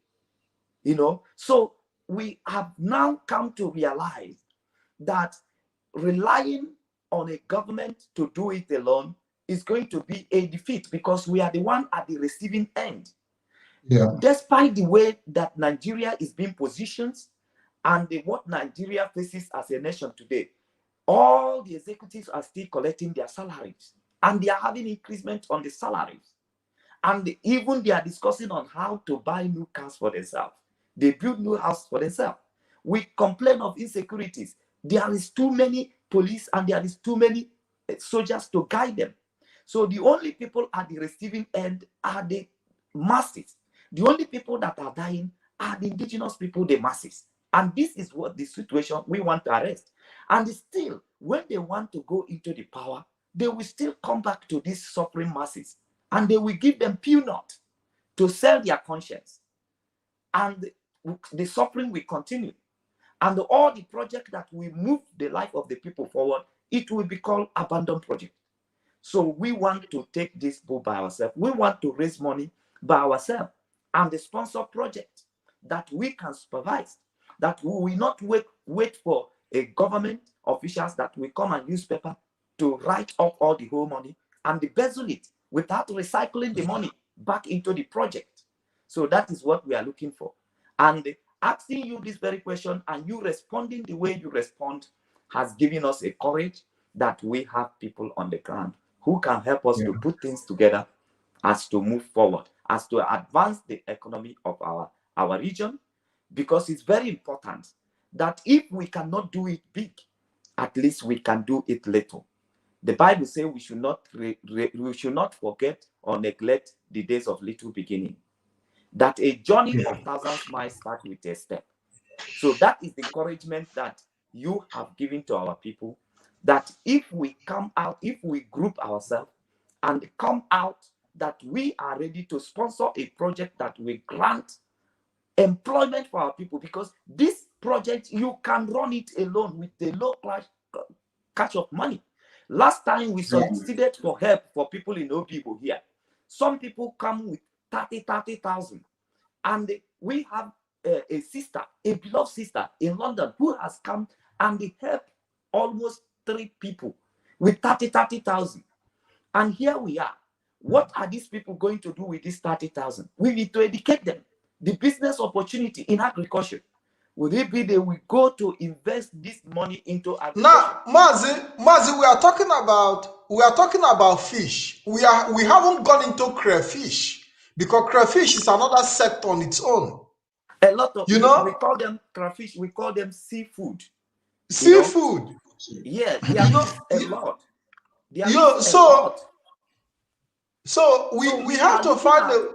So we have now come to realize that relying on a government to do it alone is going to be a defeat, because we are the one at the receiving end. Yeah. Despite the way that Nigeria is being positioned and what Nigeria faces as a nation today, all the executives are still collecting their salaries, and they are having increment on the salaries. And even they are discussing on how to buy new cars for themselves. They build new houses for themselves. We complain of insecurities. There is too many police and there is too many soldiers to guide them. So the only people at the receiving end are the masses. The only people that are dying are the indigenous people, the masses. And this is what the situation we want to arrest. And still, when they want to go into the power, they will still come back to these suffering masses, and they will give them peanut to sell their conscience. And the suffering will continue. And all the project that will move the life of the people forward, it will be called abandoned project. So we want to take this bull by ourselves. We want to raise money by ourselves and the sponsor project that we can supervise, that we will not wait for a government officials that will come and use paper to write up all the whole money and embezzle it without recycling the money back into the project. So that is what we are looking for. And asking you this very question and you responding the way you respond has given us a courage that we have people on the ground who can help us to put things together as to move forward, as to advance the economy of our region, because it's very important that if we cannot do it big, at least we can do it little. The Bible says we should not forget or neglect the days of little beginning. That a journey of thousands might start with a step. So that is the encouragement that you have given to our people, that if we come out, if we group ourselves and come out, that we are ready to sponsor a project that will grant employment for our people, because this project, you can run it alone with a low cash of money. Last time we solicited for help for people in Obibo here. Some people come with 30,000. And we have a sister, a beloved sister in London, who has come and helped almost 3 people with 30,000. And here we are. What are these people going to do with this 30,000? We need to educate them. The business opportunity in agriculture. Would it be they will go to invest this money into agriculture? Now, Mazi, we are talking about fish. We haven't gone into crayfish, because crayfish is another sector on its own. A lot of, you know, we call them crayfish, we call them seafood. Seafood. Yeah, there is a lot. There is a lot. So we have to find a.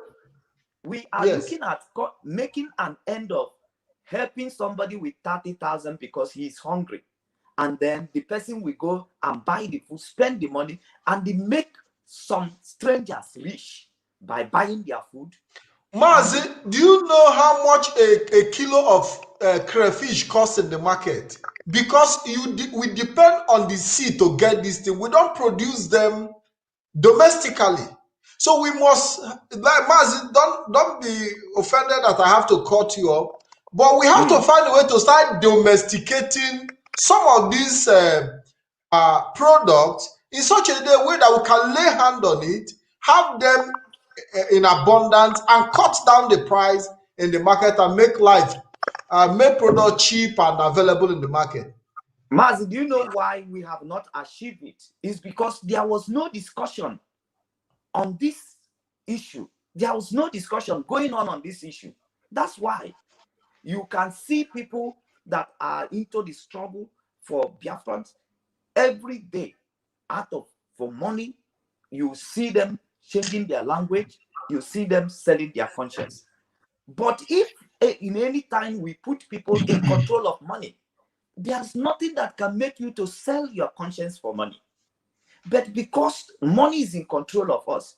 We are looking at making an end of helping somebody with 30,000 because he is hungry, and then the person will go and buy the food, spend the money, and they make some strangers rich by buying their food. Mazi, do you know how much a kilo of crayfish costs in the market? Because we depend on the sea to get this thing. We don't produce them domestically. So we must, like Mazi, don't be offended that I have to cut you up, but we have to find a way to start domesticating some of these products in such a way that we can lay hand on it, have them in abundance, and cut down the price in the market and make product cheap and available in the market. Mazi, do you know why we have not achieved it? It's because there was no discussion on this issue. There was no discussion going on this issue. That's why you can see people that are into the struggle for Biafrans every day for money. You see them changing their language. You see them selling their conscience. But if in any time we put people in control of money, there's nothing that can make you to sell your conscience for money. But because money is in control of us,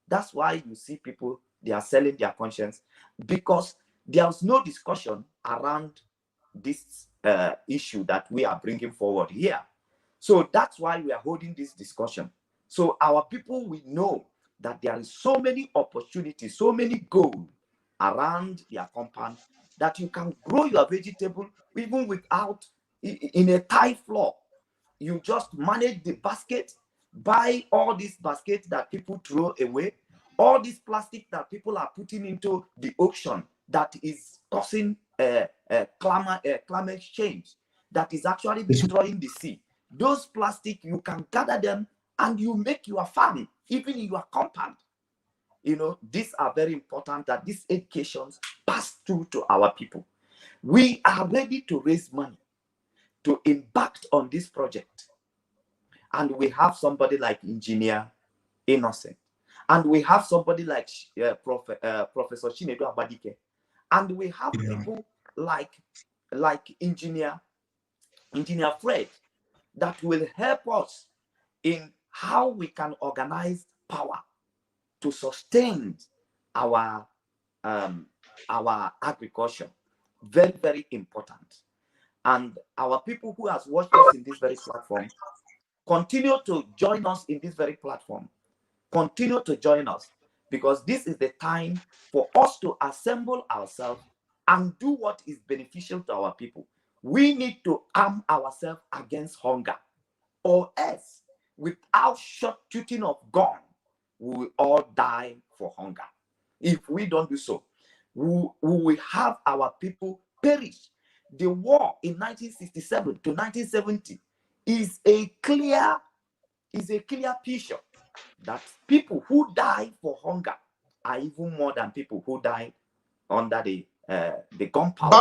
that's why you see people, they are selling their conscience, because there's no discussion around this issue that we are bringing forward here. So that's why we are holding this discussion. So our people will know that there is so many opportunities, so many goals around their compound, that you can grow your vegetable even without in a tile floor. You just manage the basket, buy all these baskets that people throw away, all this plastic that people are putting into the ocean that is causing climate change, that is actually destroying the sea. Those plastic, you can gather them and you make your farm, even in your compound. You know, these are very important, that these educations pass through to our people. We are ready to raise money to embark on this project. And we have somebody like Engineer Innocent. And we have somebody like Professor Chinedu Abadike. And we have people like Engineer Fred that will help us in how we can organize power to sustain our agriculture. Very, very important. And our people who has watched us in this very platform, continue to join us in this very platform. Continue to join us, because this is the time for us to assemble ourselves and do what is beneficial to our people. We need to arm ourselves against hunger, or else without shooting of gun, we will all die for hunger. If we don't do so, we will have our people perish. The war in 1967 to 1970 is a clear picture that people who die for hunger are even more than people who died under the gunpowder.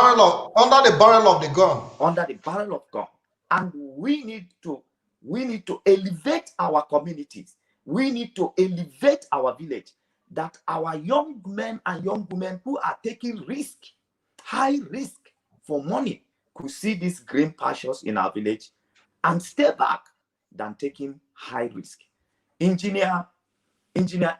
Under the barrel of the gun. Under the barrel of gun. And we need to elevate our communities. We need to elevate our village, that our young men and young women who are taking risk, high risk for money, could see these green pastures in our village and stay back than taking high risk. Engineer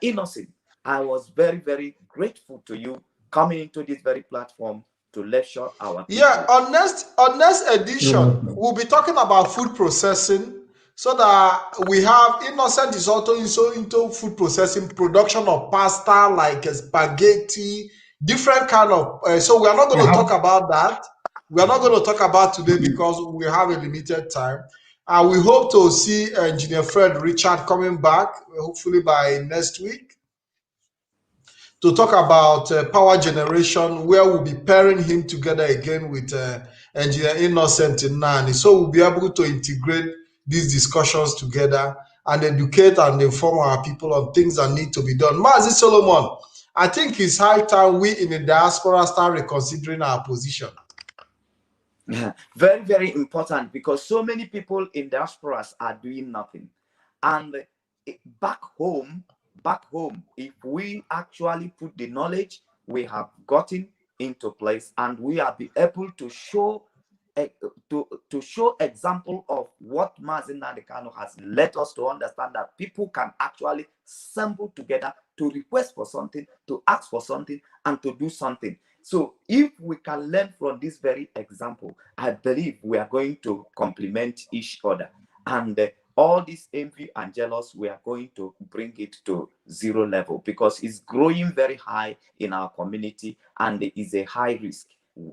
Innocent, I was very, very grateful to you coming into this very platform to lecture our people. Yeah, on next edition, we'll be talking about food processing, so that we have Innocent is also into food processing, production of pasta, like spaghetti, different kind of. So we are not going to talk about that. We are not going to talk about today because we have a limited time. We hope to see Engineer Fred Richard coming back, hopefully by next week, to talk about power generation, where we'll be pairing him together again with Engineer Innocent Nnani. So we'll be able to integrate these discussions together and educate and inform our people on things that need to be done. Mazi Solomon, I think it's high time we in the diaspora start reconsidering our position. Very, very important, because so many people in diasporas are doing nothing. And back home, if we actually put the knowledge we have gotten into place, and we are be able to show to show example of what Mazi Nnamdi Kanu has let us to understand, that people can actually assemble together to request for something, to ask for something, and to do something. So if we can learn from this very example, I believe we are going to complement each other. And all this envy and jealous, we are going to bring it to zero level, because it's growing very high in our community, and it is a high risk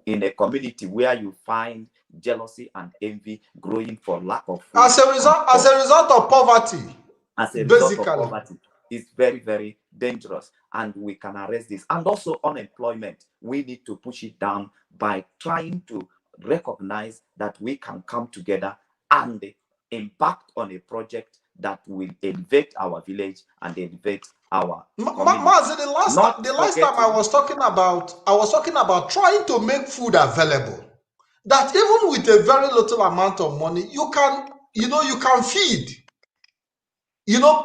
in a community where you find jealousy and envy growing for lack of food. As a result of poverty. As a result of poverty, it's very, very dangerous, and we can arrest this. And also unemployment, we need to push it down by trying to recognize that we can come together and impact on a project that will elevate our village and elevate our community. Mazi, the last time I was talking about trying to make food available, that even with a very little amount of money, you can feed.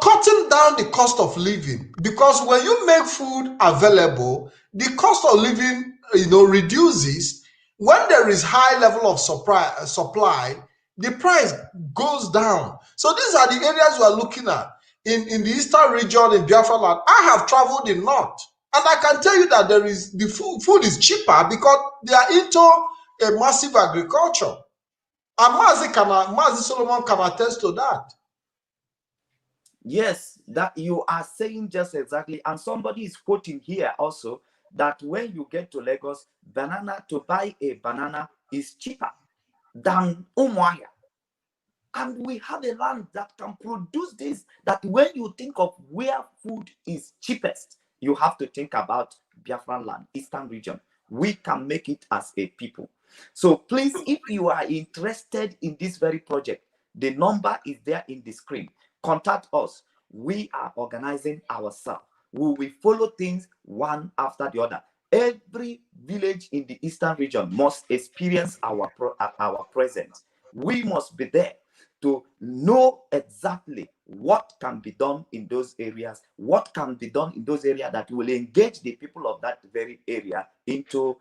Cutting down the cost of living, because when you make food available, the cost of living, reduces. When there is high level of supply, the price goes down. So these are the areas we are looking at in the eastern region in Biafra land. I have traveled in north, and I can tell you that the food is cheaper because they are into a massive agriculture. And Mazi Solomon can attest to that. Yes, that you are saying just exactly. And somebody is quoting here also that when you get to Lagos, to buy a banana is cheaper than Umuahia. And we have a land that can produce this, that when you think of where food is cheapest, you have to think about Biafra land, Eastern region. We can make it as a people. So please, if you are interested in this very project, the number is there in the screen. Contact us. We are organizing ourselves. We will follow things one after the other. Every village in the Eastern region must experience our presence. We must be there to know exactly what can be done in those areas, what can be done in those areas that will engage the people of that very area into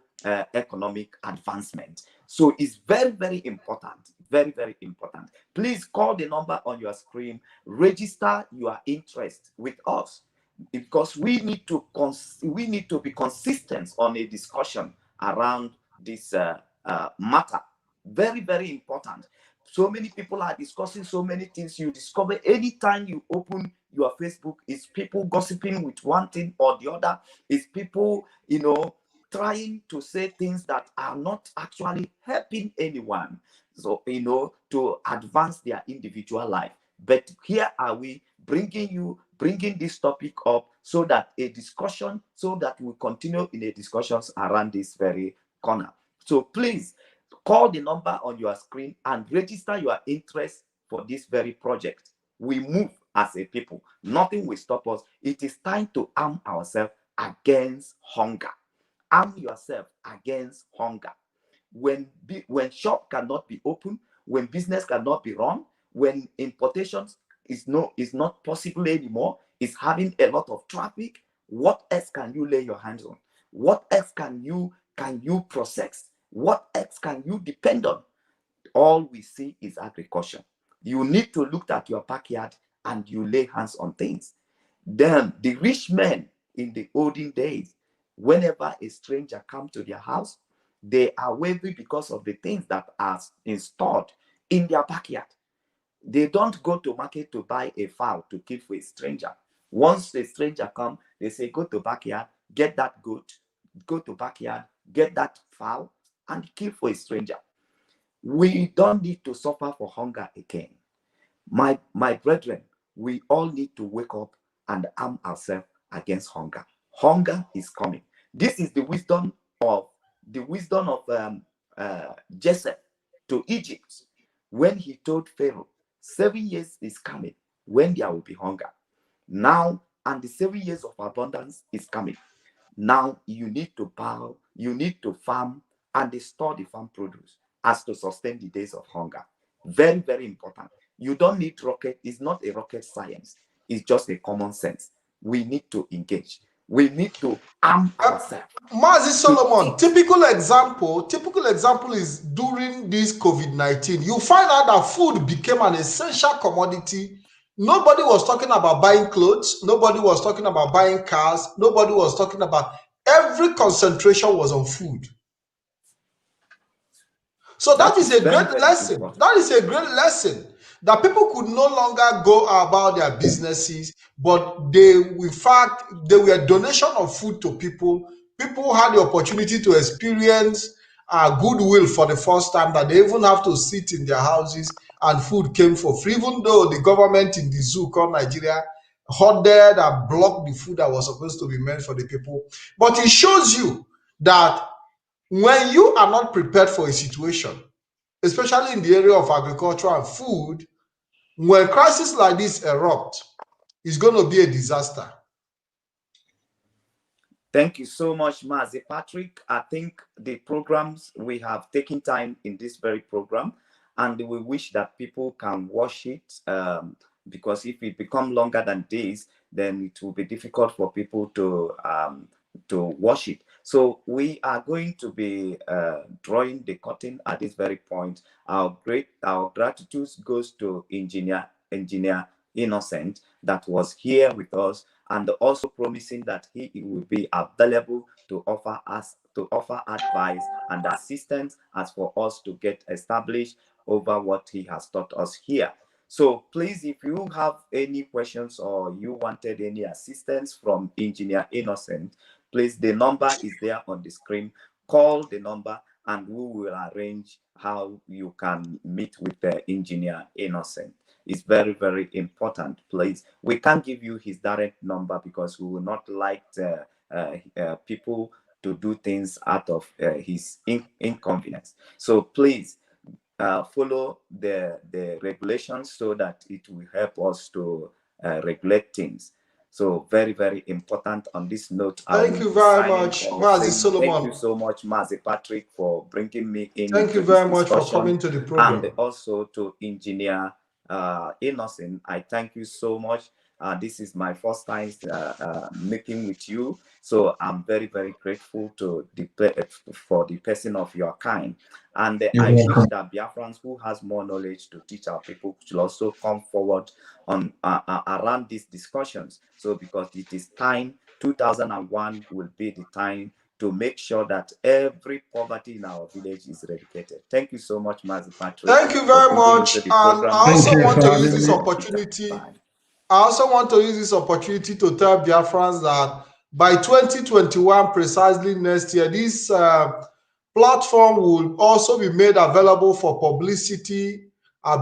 economic advancement. So it's very, very important. Very, very important. Please call the number on your screen. Register your interest with us, because we need to be consistent on a discussion around this matter. Very, very important. So many people are discussing so many things. You discover anytime you open your Facebook, it's people gossiping with one thing or the other. It's people, trying to say things that are not actually helping anyone, so to advance their individual life. But here are we bringing this topic up so that we continue in the discussions around this very corner. So please call the number on your screen and register your interest for this very project. We move as a people. Nothing will stop us. It is time to arm ourselves against hunger. Arm yourself against hunger. When shop cannot be open, when business cannot be run, when importations is not possible anymore, is having a lot of traffic, what else can you lay your hands on? What else can you process? What else can you depend on? All we see is agriculture. You need to look at your backyard and you lay hands on things. Then the rich men in the olden days, whenever a stranger comes to their house, they are wealthy because of the things that are installed in their backyard. They don't go to market to buy a fowl to kill for a stranger. Once a stranger comes, they say, go to backyard, get that goat, go to backyard, get that fowl, and kill for a stranger. We don't need to suffer for hunger again. My brethren, we all need to wake up and arm ourselves against hunger. Hunger is coming. This is the wisdom of Joseph to Egypt when he told Pharaoh, 7 years is coming when there will be hunger. Now, and the 7 years of abundance is coming. Now you need to bow, you need to farm and store the farm produce as to sustain the days of hunger. Very, very important. You don't need rocket. It's not a rocket science. It's just a common sense. We need to engage. We need to arm ourselves. Mazi Solomon, typical example is during this COVID-19. You find out that food became an essential commodity. Nobody was talking about buying clothes. Nobody was talking about buying cars. Nobody was talking about, every concentration was on food. So that is a great lesson. That is a great lesson that people could no longer go about their businesses, but they, in fact, they were donation of food to people. People had the opportunity to experience goodwill for the first time, that they even have to sit in their houses and food came for free, even though the government in the zoo called Nigeria hoarded and blocked the food that was supposed to be meant for the people. But it shows you that when you are not prepared for a situation, especially in the area of agriculture and food, when crises like this erupt, it's going to be a disaster. Thank you so much, Mazi Patrick. I think the programs, we have taken time in this very program, and we wish that people can watch it, because if it becomes longer than this, then it will be difficult for people to watch it. So we are going to be drawing the curtain at this very point. Our gratitude goes to Engineer Innocent, that was here with us, and also promising that he will be available to offer advice and assistance as for us to get established over what he has taught us here. So please, if you have any questions or you wanted any assistance from Engineer Innocent, please, the number is there on the screen. Call the number and we will arrange how you can meet with the Engineer Innocent. It's very, very important, please. We can't give you his direct number because we will not like people to do things out of his inconvenience. So please follow the regulations so that it will help us to regulate things. So very, very important on this note. Thank you very much, Mazi Solomon. Thank you so much, Mazi Patrick, for bringing me in. Thank you very much for coming to the program. And also to Engineer Innocent, I thank you so much. This is my first time meeting with you, so I'm very, very grateful to for the person of your kind. And I wish that Biafrans who has more knowledge to teach our people should also come forward on around these discussions. So because it is time, 2001 will be the time to make sure that every poverty in our village is eradicated. Thank you so much, Mazi Patrick. Thank you very much. And I also want to use this opportunity. I also want to use this opportunity to tell Biafrans that by 2021, precisely next year, this platform will also be made available for publicity,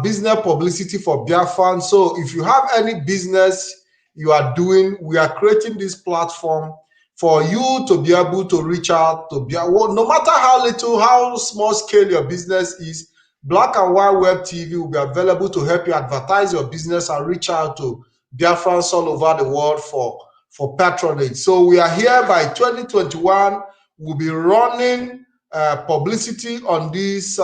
business publicity for Biafrans. So if you have any business you are doing, we are creating this platform for you to be able to reach out to no matter how little, how small scale your business is. Black and White Web TV will be available to help you advertise your business and reach out to Biafrans all over the world for patronage. So we are here by 2021. We'll be running publicity on this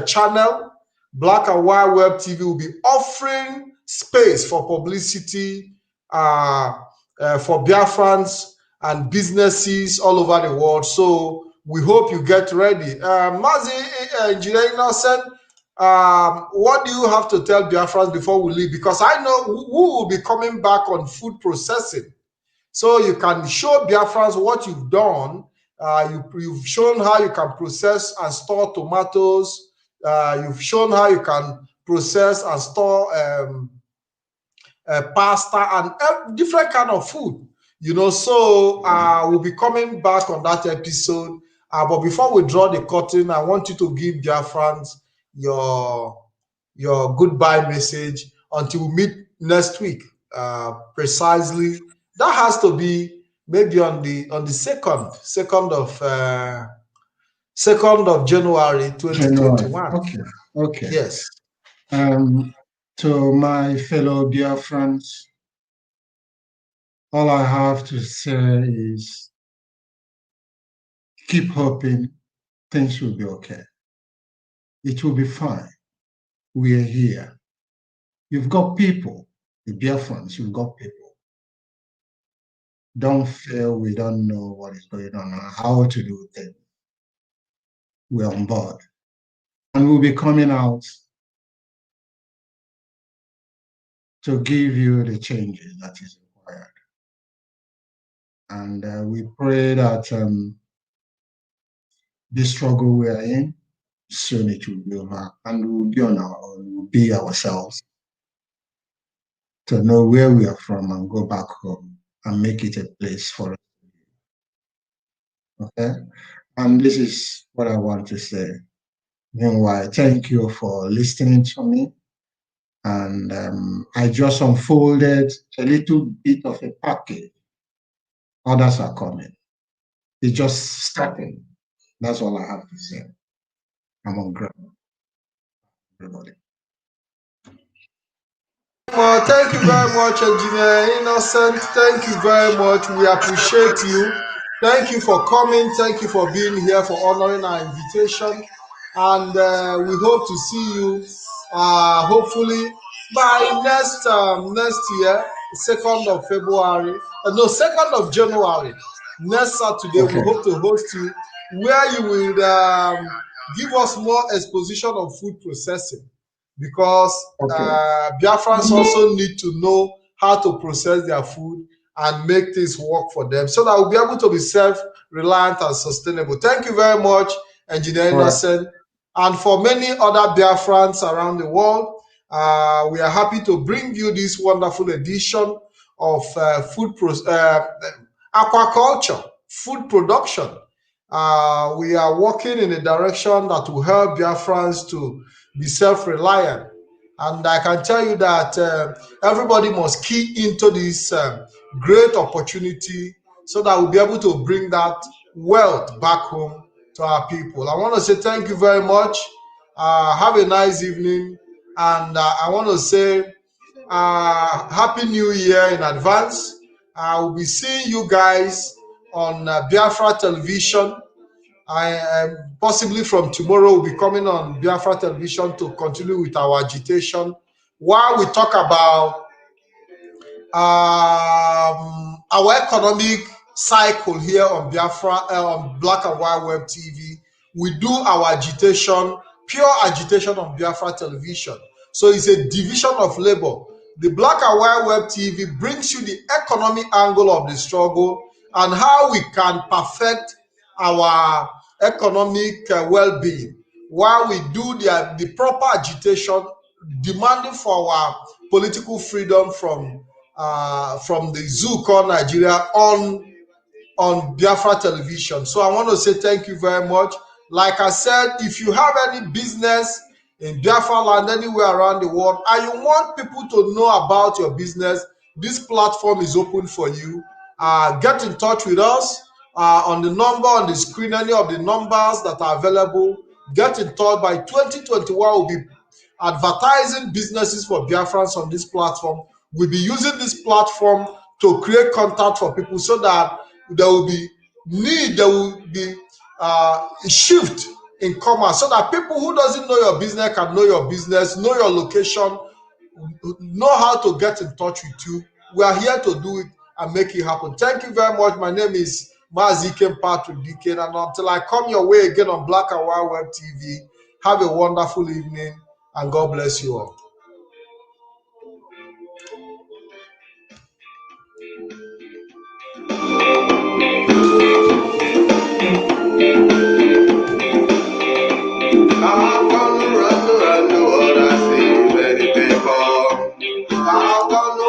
channel. Black and White Web TV will be offering space for publicity for Biafrans and businesses all over the world. So we hope you get ready. Mazi, Engineer Innocent, what do you have to tell Biafrans before we leave? Because I know we will be coming back on food processing. So you can show Biafrans what you've done. You've shown how you can process and store tomatoes. You've shown how you can process and store pasta and different kind of food. You know, so we'll be coming back on that episode. But before we draw the curtain, I want you to give Biafrans your goodbye message until we meet next week. Precisely, that has to be maybe on the second of January January. 2021. Okay. Yes. To my fellow Biafrans, all I have to say is keep hoping things will be okay. It will be fine. We are here. You've got people, the Biafrans, you've got people. Don't feel we don't know what is going on and how to do things. We're on board. And we'll be coming out to give you the changes that is required. And we pray that this struggle we are in, soon it will be over, and we'll be on our own, we'll be ourselves to know where we are from and go back home and make it a place for us. Okay? And this is what I want to say. Meanwhile, thank you for listening to me. And I just unfolded a little bit of a package. Others are coming. It's just starting. That's all I have to say. I'm on ground. Everybody. Thank you very much, Engineer Innocent. Thank you very much. We appreciate you. Thank you for coming. Thank you for being here, for honoring our invitation. And we hope to see you hopefully by next year, 2nd of February. No, 2nd of January. Next Saturday, Okay. we hope to host you where you will give us more exposition of food processing, because Biafrans also need to know how to process their food and make things work for them so that we'll be able to be self-reliant and sustainable. Thank you very much, Engineer Innocent. And for many other Biafrans around the world, we are happy to bring you this wonderful edition of aquaculture, food production. We are working in a direction that will help Biafrans to be self-reliant. And I can tell you that everybody must key into this great opportunity so that we'll be able to bring that wealth back home to our people. I want to say thank you very much. Have a nice evening. And I want to say Happy New Year in advance. I will be seeing you guys on Biafra television. Possibly from tomorrow, we'll be coming on Biafra television to continue with our agitation while we talk about our economic cycle here on Biafra, on Black and White Web TV. We do our agitation, pure agitation on Biafra television. So it's a division of labor. The Black and White Web TV brings you the economic angle of the struggle and how we can perfect our economic well-being while we do the proper agitation demanding for our political freedom from the zoo called Nigeria on Biafra television. So I want to say thank you very much. Like I said, if you have any business in Biafra land anywhere around the world and you want people to know about your business, this platform is open for you. Get in touch with us on the number on the screen, any of the numbers that are available. Get in touch. By 2021, we'll be advertising businesses for Biafrans on this platform. We'll be using this platform to create contact for people so that there will be a shift in commerce so that people who doesn't know your business can know your business, know your location, know how to get in touch with you. We are here to do it and make it happen. Thank you very much. My name is Mazi IKEM Patrick Dyke, and until I come your way again on Black and White Web TV, have a wonderful evening and God bless you all. I'm gonna run the world, I see many people. I'm gonna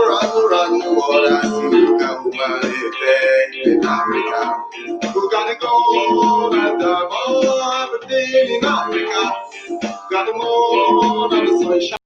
run the world, I see you got money in Africa. You gotta go. got everything in Africa. Got them all on the sunshine.